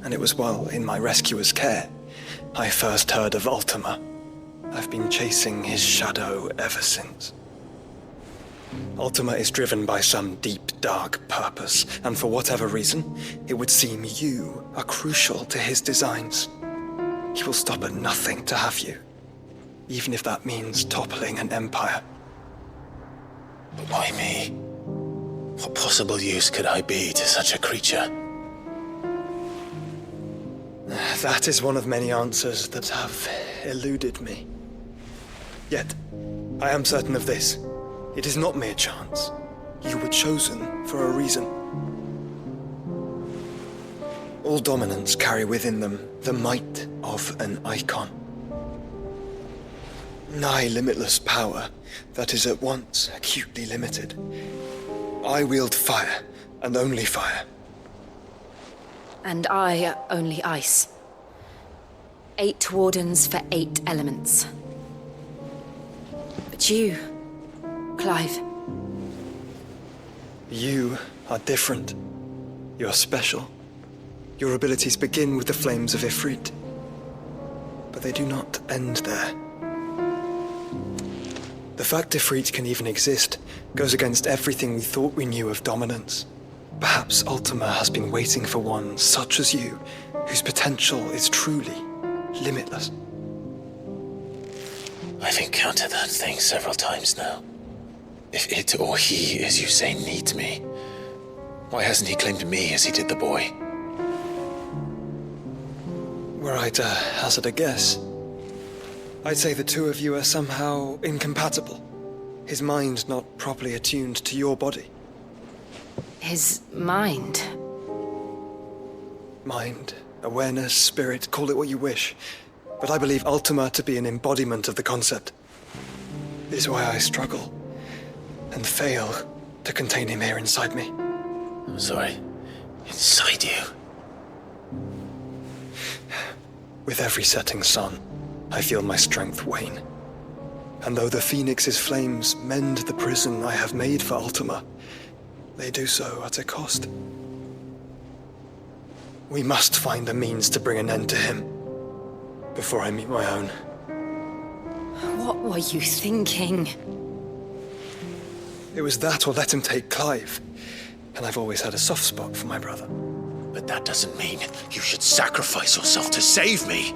And it was while in my rescuer's care I first heard of Ultima. I've been chasing his shadow ever since. Ultima is driven by some deep, dark purpose, and for whatever reason, it would seem you are crucial to his designs. He will stop at nothing to have you, even if that means toppling an empire. But why me? What possible use could I be to such a creature? That is one of many answers that have eluded me. Yet, I am certain of this. It is not mere chance. You were chosen for a reason. All dominants carry within them the might of an icon. Nigh limitless power that is at once acutely limited. I wield fire, and only fire. And I only ice. 8 wardens for 8 elements. But you, Clive. You are different. You're special. Your abilities begin with the flames of Ifrit. But they do not end there. The fact Ifrit can even exist goes against everything we thought we knew of dominance. Perhaps Ultima has been waiting for one such as you, whose potential is truly limitless. I've encountered that thing several times now. If it or he, as you say, needs me, why hasn't he claimed me as he did the boy? Were I to hazard a guess, I'd say the two of you are somehow incompatible. His mind not properly attuned to your body. His mind? Mind, awareness, spirit, call it what you wish. But I believe Ultima to be an embodiment of the concept. This is why I struggle and fail to contain him here inside me. I'm sorry. Inside you. With every setting sun, I feel my strength wane. And though the Phoenix's flames mend the prison I have made for Ultima, they do so at a cost. We must find a means to bring an end to him before I meet my own. What were you thinking? It was that or let him take Clive. And I've always had a soft spot for my brother. But that doesn't mean you should sacrifice yourself to save me.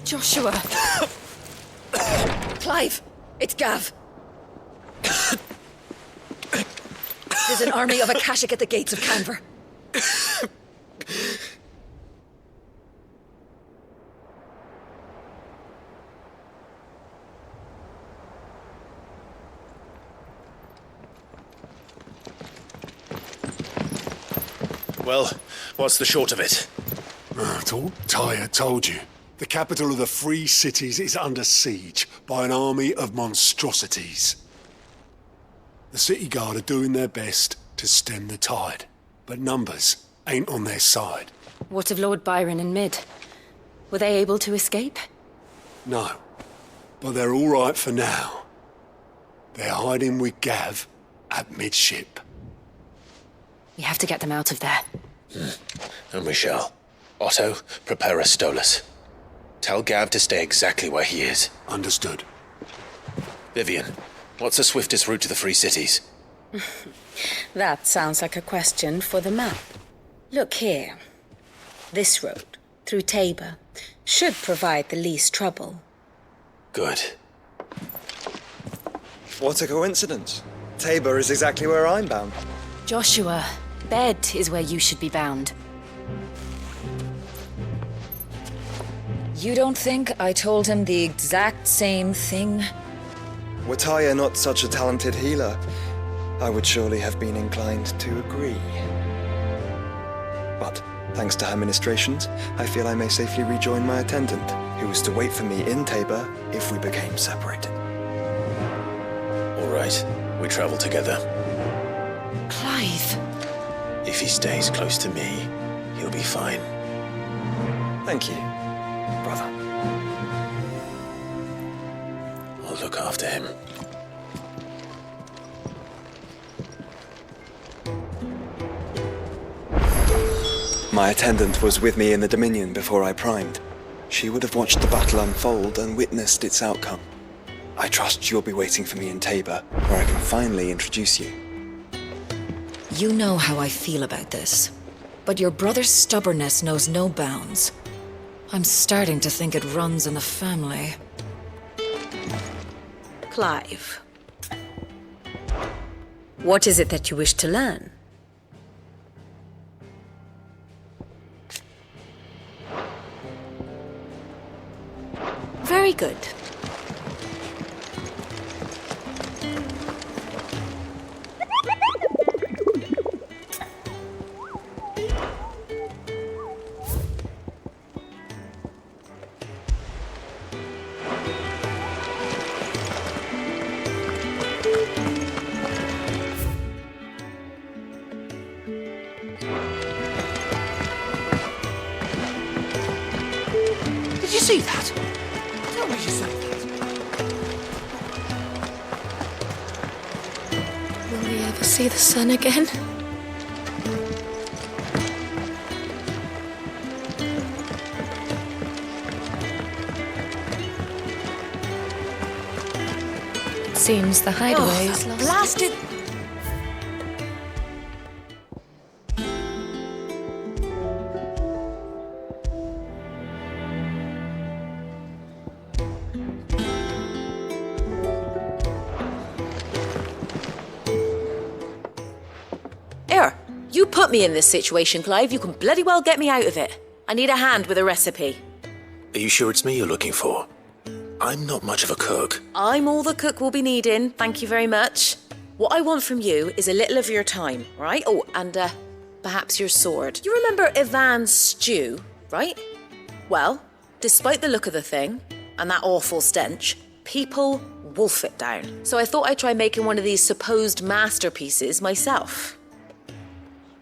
Joshua! Clive! It's Gav! There's an army of Akashic at the gates of Canver. Well, what's the short of it? Tyre told you. The capital of the Free Cities is under siege by an army of monstrosities. The city guard are doing their best to stem the tide, but numbers ain't on their side. What of Lord Byron and Mid? Were they able to escape? No, but they're all right for now. They're hiding with Gav at midship. We have to get them out of there. And we shall. Otto, prepare a Stolas. Tell Gav to stay exactly where he is. Understood. Vivian, what's the swiftest route to the Free Cities? That sounds like a question for the map. Look here. This road, through Tabor, should provide the least trouble. Good. What a coincidence. Tabor is exactly where I'm bound. Joshua, bed is where you should be bound. You don't think I told him the exact same thing? Were Tyre not such a talented healer, I would surely have been inclined to agree. But, thanks to her ministrations, I feel I may safely rejoin my attendant, who was to wait for me in Tabor if we became separated. All right, we travel together. Clive. If he stays close to me, he'll be fine. Thank you, brother. I'll look after him. My attendant was with me in the Dominion before I primed. She would have watched the battle unfold and witnessed its outcome. I trust you'll be waiting for me in Tabor, where I can finally introduce you. You know how I feel about this, but your brother's stubbornness knows no bounds. I'm starting to think it runs in the family. Clive. What is it that you wish to learn? Very good. Did you see that? Tell me you saw that. Will we ever see the sun again? It seems the hideaway is lost. Blasted! You put me in this situation, Clive. You can bloody well get me out of it. I need a hand with a recipe. Are you sure it's me you're looking for? I'm not much of a cook. I'm all the cook will be needing, thank you very much. What I want from you is a little of your time, right? Oh, and perhaps your sword. You remember Ivan's stew, right? Well, despite the look of the thing, and that awful stench, People wolf it down. So I thought I'd try making one of these supposed masterpieces myself.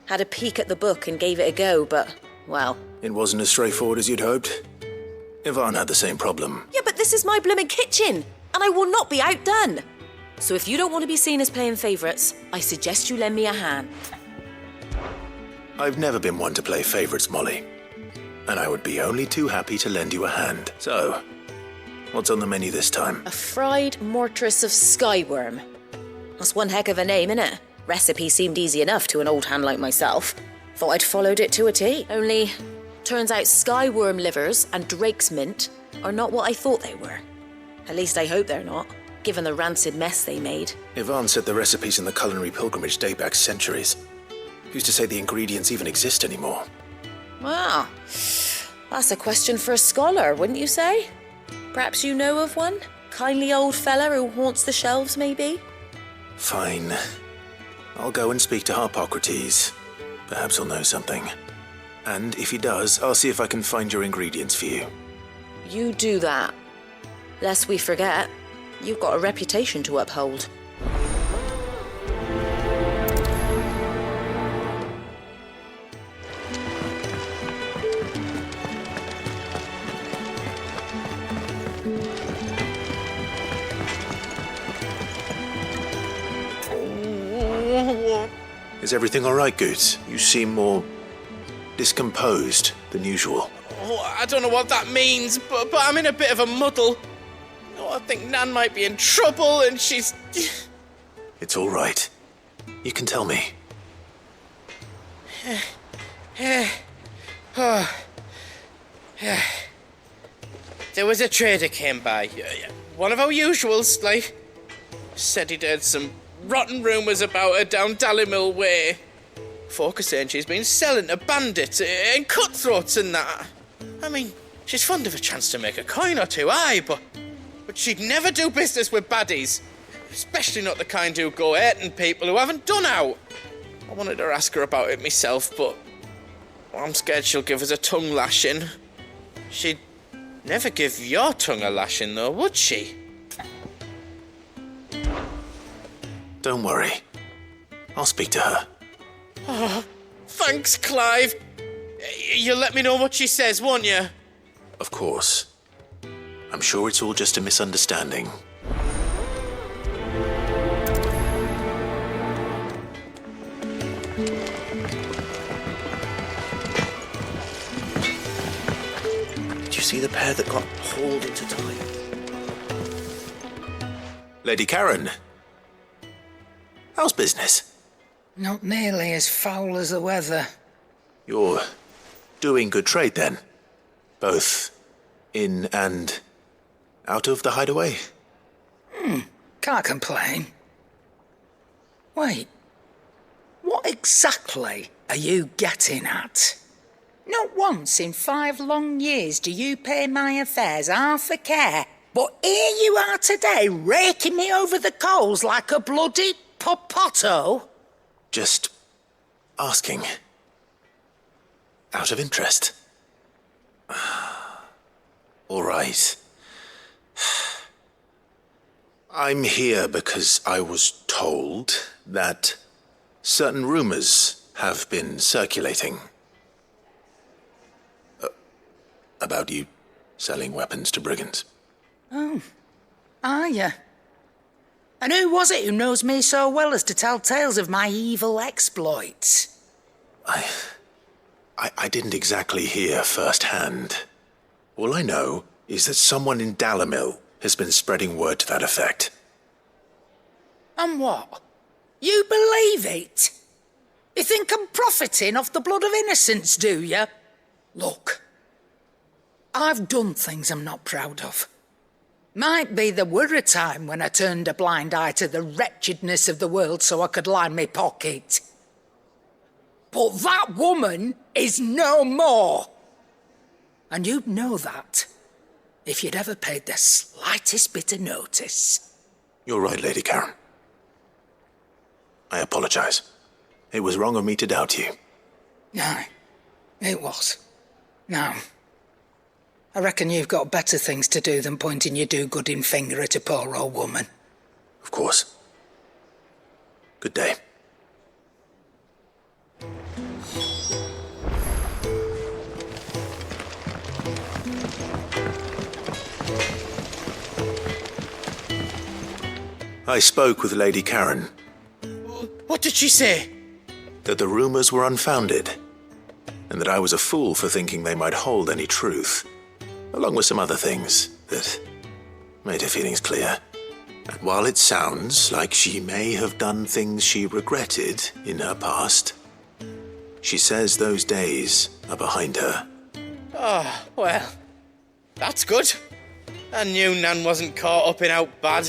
Had a peek at the book and gave it a go, but, well... It wasn't as straightforward as you'd hoped. Yvonne had the same problem. Yeah, but this is my blooming kitchen, and I will not be outdone. So if you don't want to be seen as playing favourites, I suggest you lend me a hand. I've never been one to play favourites, Molly. And I would be only too happy to lend you a hand. So, what's on the menu this time? A fried mortress of skyworm. That's one heck of a name, innit? Recipe seemed easy enough to an old hand like myself. Thought I'd followed it to a T. Only, turns out skyworm livers and drake's mint are not what I thought they were. At least I hope they're not, given the rancid mess they made. Yvonne said the recipes in the culinary pilgrimage date back centuries. Who's to say the ingredients even exist anymore? Wow, that's a question for a scholar, wouldn't you say? Perhaps you know of one? Kindly old fella who haunts the shelves, maybe? Fine. I'll go and speak to Harpocrates. Perhaps he'll know something. And if he does, I'll see if I can find your ingredients for you. You do that. Lest we forget, you've got a reputation to uphold. Is everything all right, Goots? You seem more discomposed than usual. Oh, I don't know what that means, but I'm in a bit of a muddle. Oh, I think Nan might be in trouble and she's... It's all right. You can tell me. There was a trader came by. One of our usuals, like. Said he'd heard some rotten rumours about her down Dallimil Way. Folk are saying she's been selling to bandits and cutthroats and that. I mean, she's fond of a chance to make a coin or two, aye, but she'd never do business with baddies. Especially not the kind who go hurting people who haven't done out. I wanted to ask her about it myself, but I'm scared she'll give us a tongue lashing. She'd never give your tongue a lashing, though, would she? Don't worry. I'll speak to her. Oh, thanks, Clive. You'll let me know what she says, won't you? Of course. I'm sure it's all just a misunderstanding. Did you see the pair that got hauled into time? Lady Karen. How's business? Not nearly as foul as the weather. You're doing good trade, then? Both in and out of the hideaway? Can't complain. Wait. What exactly are you getting at? Not once in 5 long years do you pay my affairs half a care, but here you are today raking me over the coals like a bloody popoto? Just asking. Out of interest. All right. I'm here because I was told that certain rumors have been circulating. About you selling weapons to brigands. Oh, are you? And who was it who knows me so well as to tell tales of my evil exploits? I didn't exactly hear firsthand. All I know is that someone in Dallimil has been spreading word to that effect. And what? You believe it? You think I'm profiting off the blood of innocents, do you? Look, I've done things I'm not proud of. Might be there were a time when I turned a blind eye to the wretchedness of the world so I could line my pocket. But that woman is no more. And you'd know that if you'd ever paid the slightest bit of notice. You're right, Lady Karen. I apologize. It was wrong of me to doubt you. No, it was. Now, I reckon you've got better things to do than pointing your do-gooding finger at a poor old woman. Of course. Good day. I spoke with Lady Karen. What did she say? That the rumors were unfounded, and that I was a fool for thinking they might hold any truth, along with some other things that made her feelings clear. And while it sounds like she may have done things she regretted in her past, she says those days are behind her. Oh, well, that's good. I knew Nan wasn't caught up in out bad.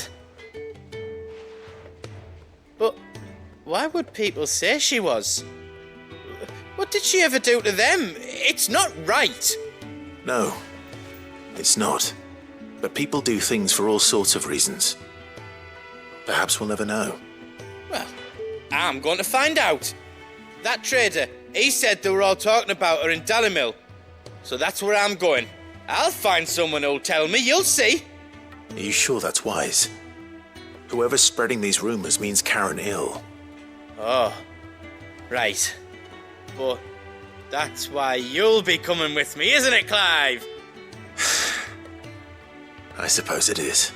But why would people say she was? What did she ever do to them? It's not right. No, it's not. But people do things for all sorts of reasons. Perhaps we'll never know. Well, I'm going to find out. That trader, he said they were all talking about her in Dalimil. So that's where I'm going. I'll find someone who'll tell me, you'll see. Are you sure that's wise? Whoever's spreading these rumors means Karen ill. Oh, right. But that's why you'll be coming with me, isn't it, Clive? I suppose it is.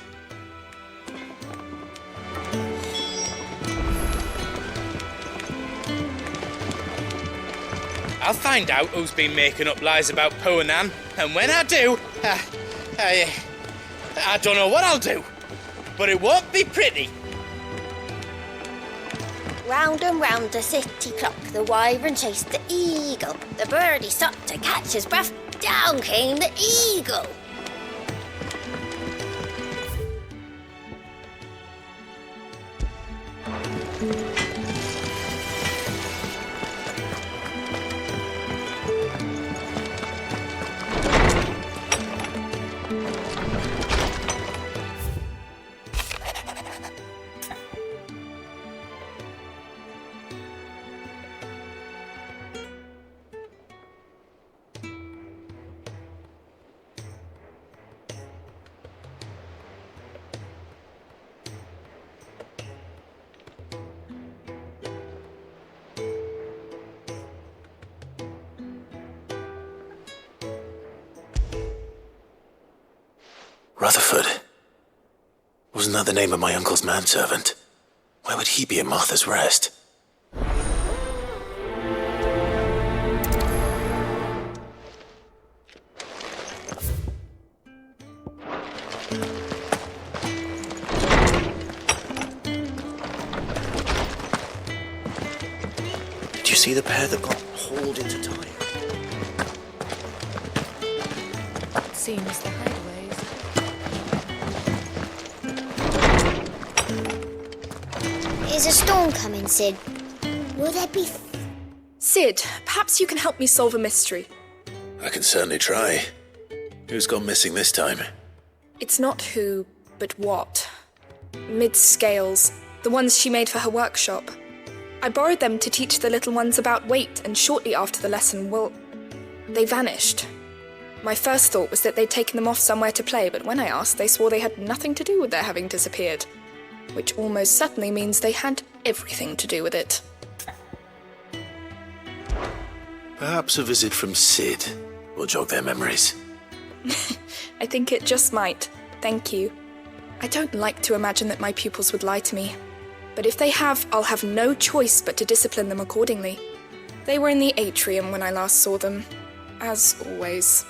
I'll find out who's been making up lies about poor Nan, and when I do, I don't know what I'll do, but it won't be pretty. Round and round the city clock, the wyvern chased the eagle. The birdie stopped to catch his breath, down came the eagle. Rutherford. Wasn't that the name of my uncle's manservant? Why would he be at Martha's Rest? Did you see the pair that got hauled into Tyre? Seems the hideaways. Is a storm coming, Sid? Will there be... Sid, perhaps you can help me solve a mystery. I can certainly try. Who's gone missing this time? It's not who, but what. Mid's scales, the ones she made for her workshop. I borrowed them to teach the little ones about weight, and shortly after the lesson, well, they vanished. My first thought was that they'd taken them off somewhere to play, but when I asked, they swore they had nothing to do with their having disappeared. Which almost certainly means they had everything to do with it. Perhaps a visit from Sid will jog their memories. I think it just might. Thank you. I don't like to imagine that my pupils would lie to me. But if they have, I'll have no choice but to discipline them accordingly. They were in the atrium when I last saw them. As always.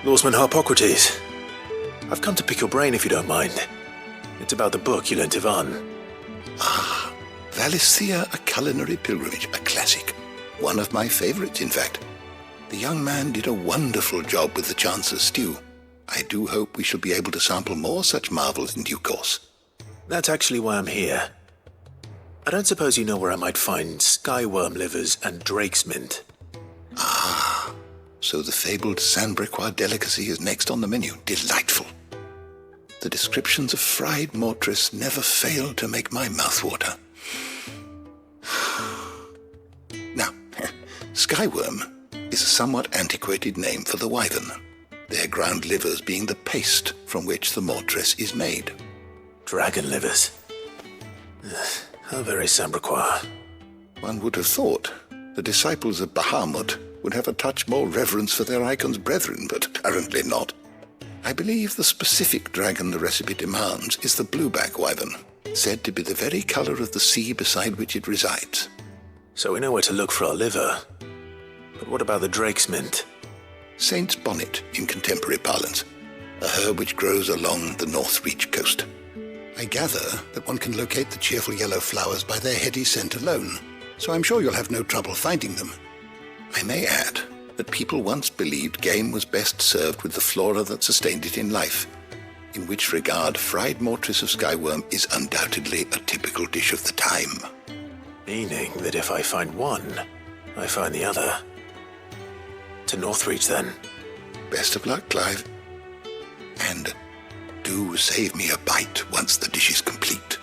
Lawsman Harpocrates, I've come to pick your brain if you don't mind. It's about the book you lent Ivan. Ah, Valisthea, A Culinary Pilgrimage, a classic. One of my favorites, in fact. The young man did a wonderful job with the Chance's stew. I do hope we shall be able to sample more such marvels in due course. That's actually why I'm here. I don't suppose you know where I might find skyworm livers and drake's mint. Ah, so the fabled Sandbrequois delicacy is next on the menu. Delightful. The descriptions of fried mortress never fail to make my mouth water. Now, skyworm is a somewhat antiquated name for the wyvern, their ground livers being the paste from which the mortress is made. Dragon livers. How very Sandbrequois. One would have thought the disciples of Bahamut would have a touch more reverence for their icon's brethren, but apparently not. I believe the specific dragon the recipe demands is the blueback wyvern, said to be the very colour of the sea beside which it resides. So we know where to look for our liver. But what about the drake's mint? Saint's bonnet in contemporary parlance, a herb which grows along the North Reach coast. I gather that one can locate the cheerful yellow flowers by their heady scent alone, so I'm sure you'll have no trouble finding them. I may add that people once believed game was best served with the flora that sustained it in life, in which regard fried mortress of skyworm is undoubtedly a typical dish of the time. Meaning that if I find one, I find the other. To Northreach, then. Best of luck, Clive. And do save me a bite once the dish is complete.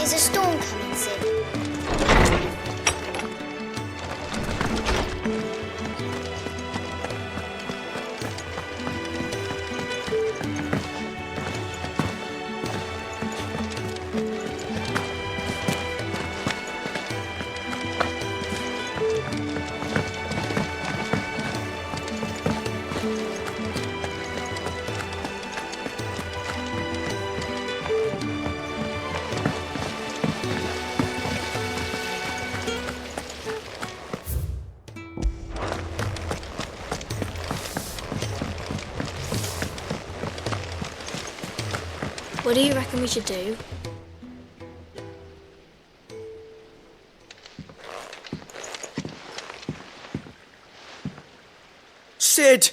Is a storm coming, Sid? What do you reckon we should do? Sid!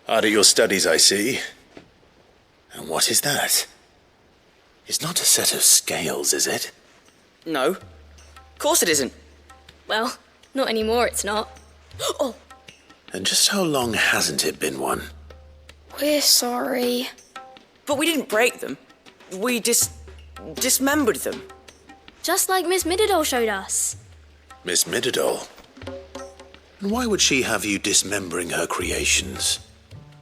Hard at your studies, I see. And what is that? It's not a set of scales, is it? No. Of course it isn't. Well, not anymore, it's not. Oh! And just how long hasn't it been one? We're sorry. But we didn't break them. We dismembered them. Just like Miss Mididol showed us. Miss Mididol? And why would she have you dismembering her creations?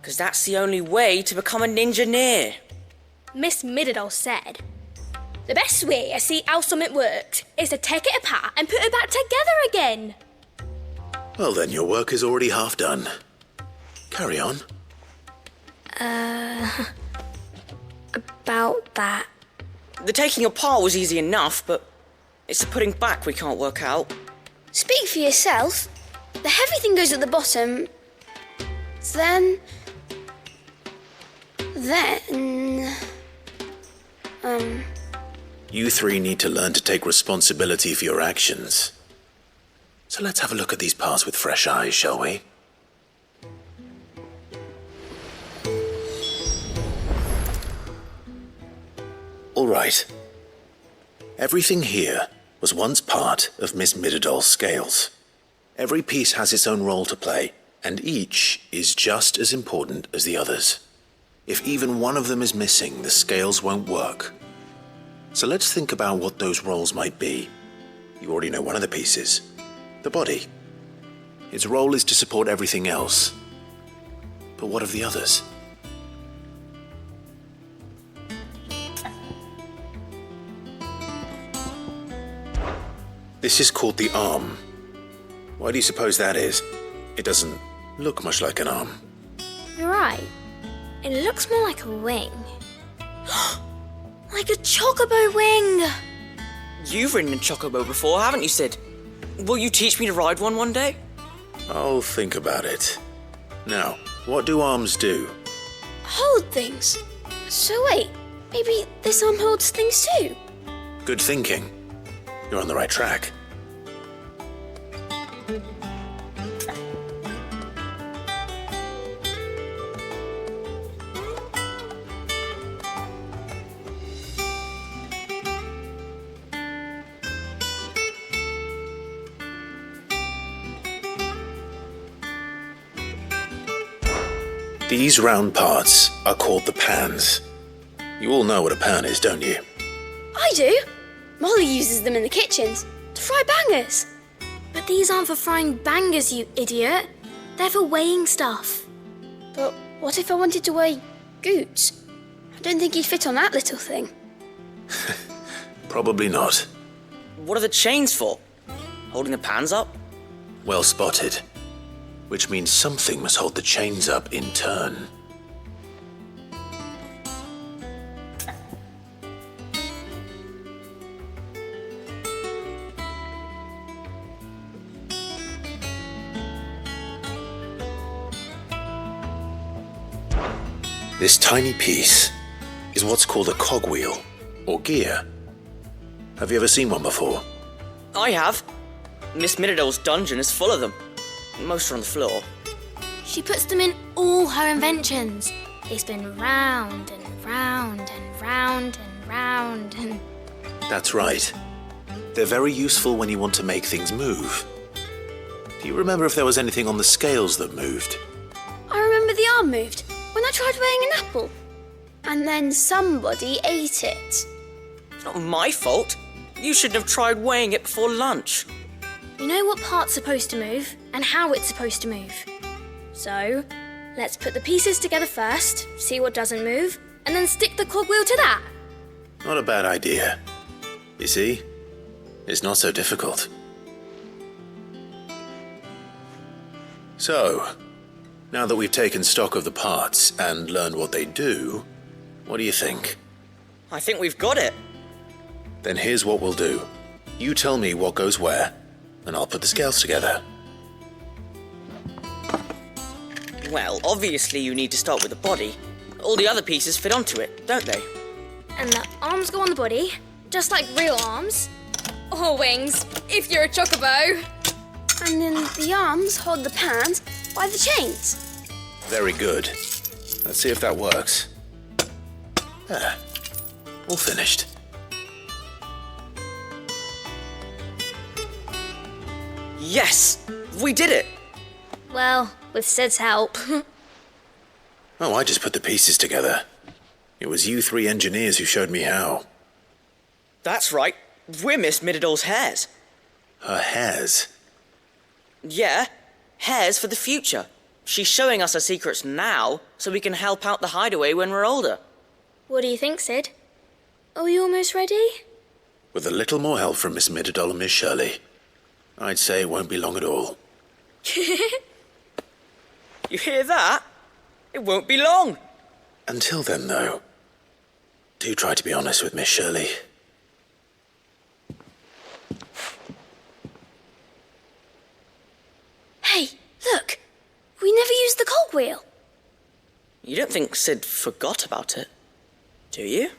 Because that's the only way to become a ninja-neer. Miss Mididol said, the best way to see how something works is to take it apart and put it back together again. Well then, your work is already half done. Carry on. About that. The taking apart was easy enough, but it's the putting back we can't work out. Speak for yourself. The heavy thing goes at the bottom. Then... You three need to learn to take responsibility for your actions. So let's have a look at these parts with fresh eyes, shall we? All right. Everything here was once part of Miss Mididol's scales. Every piece has its own role to play, and each is just as important as the others. If even one of them is missing, the scales won't work. So let's think about what those roles might be. You already know one of the pieces, the body. Its role is to support everything else. But what of the others? This is called the arm. Why do you suppose that is? It doesn't look much like an arm. You're right. It looks more like a wing. Like a chocobo wing! You've ridden a chocobo before, haven't you, Sid? Will you teach me to ride one day? I'll think about it. Now, what do arms do? Hold things. So wait, maybe this arm holds things too? Good thinking. You're on the right track. These round parts are called the pans. You all know what a pan is, don't you? I do. Molly uses them in the kitchens to fry bangers. But these aren't for frying bangers, you idiot. They're for weighing stuff. But what if I wanted to weigh Goots? I don't think he'd fit on that little thing. Probably not. What are the chains for? Holding the pans up? Well spotted. Which means something must hold the chains up in turn. This tiny piece is what's called a cogwheel, or gear. Have you ever seen one before? I have. Miss Miradol's dungeon is full of them. Most are on the floor. She puts them in all her inventions. They spin round and round and round and round and... That's right. They're very useful when you want to make things move. Do you remember if there was anything on the scales that moved? I remember the arm moved when I tried weighing an apple. And then somebody ate it. It's not my fault. You shouldn't have tried weighing it before lunch. You know what part's supposed to move and how it's supposed to move. So, let's put the pieces together first, see what doesn't move, and then stick the cogwheel to that. Not a bad idea. You see? It's not so difficult. So, now that we've taken stock of the parts and learned what they do, what do you think? I think we've got it. Then here's what we'll do. You tell me what goes where, and I'll put the scales together. Well, obviously you need to start with the body. All the other pieces fit onto it, don't they? And the arms go on the body, just like real arms. Or wings, if you're a chocobo. And then the arms hold the pans by the chains. Very good. Let's see if that works. There. All finished. Yes! We did it! Well, with Sid's help. Oh, I just put the pieces together. It was you three engineers who showed me how. That's right. We're Miss Miradol's hairs. Her hairs? Yeah, hairs for the future. She's showing us her secrets now, so we can help out the hideaway when we're older. What do you think, Sid? Are we almost ready? With a little more help from Miss Miradol and Miss Shirley, I'd say it won't be long at all. You hear that? It won't be long. Until then, though, do try to be honest with Miss Shirley. Hey, look! We never used the cogwheel. You don't think Sid forgot about it, do you?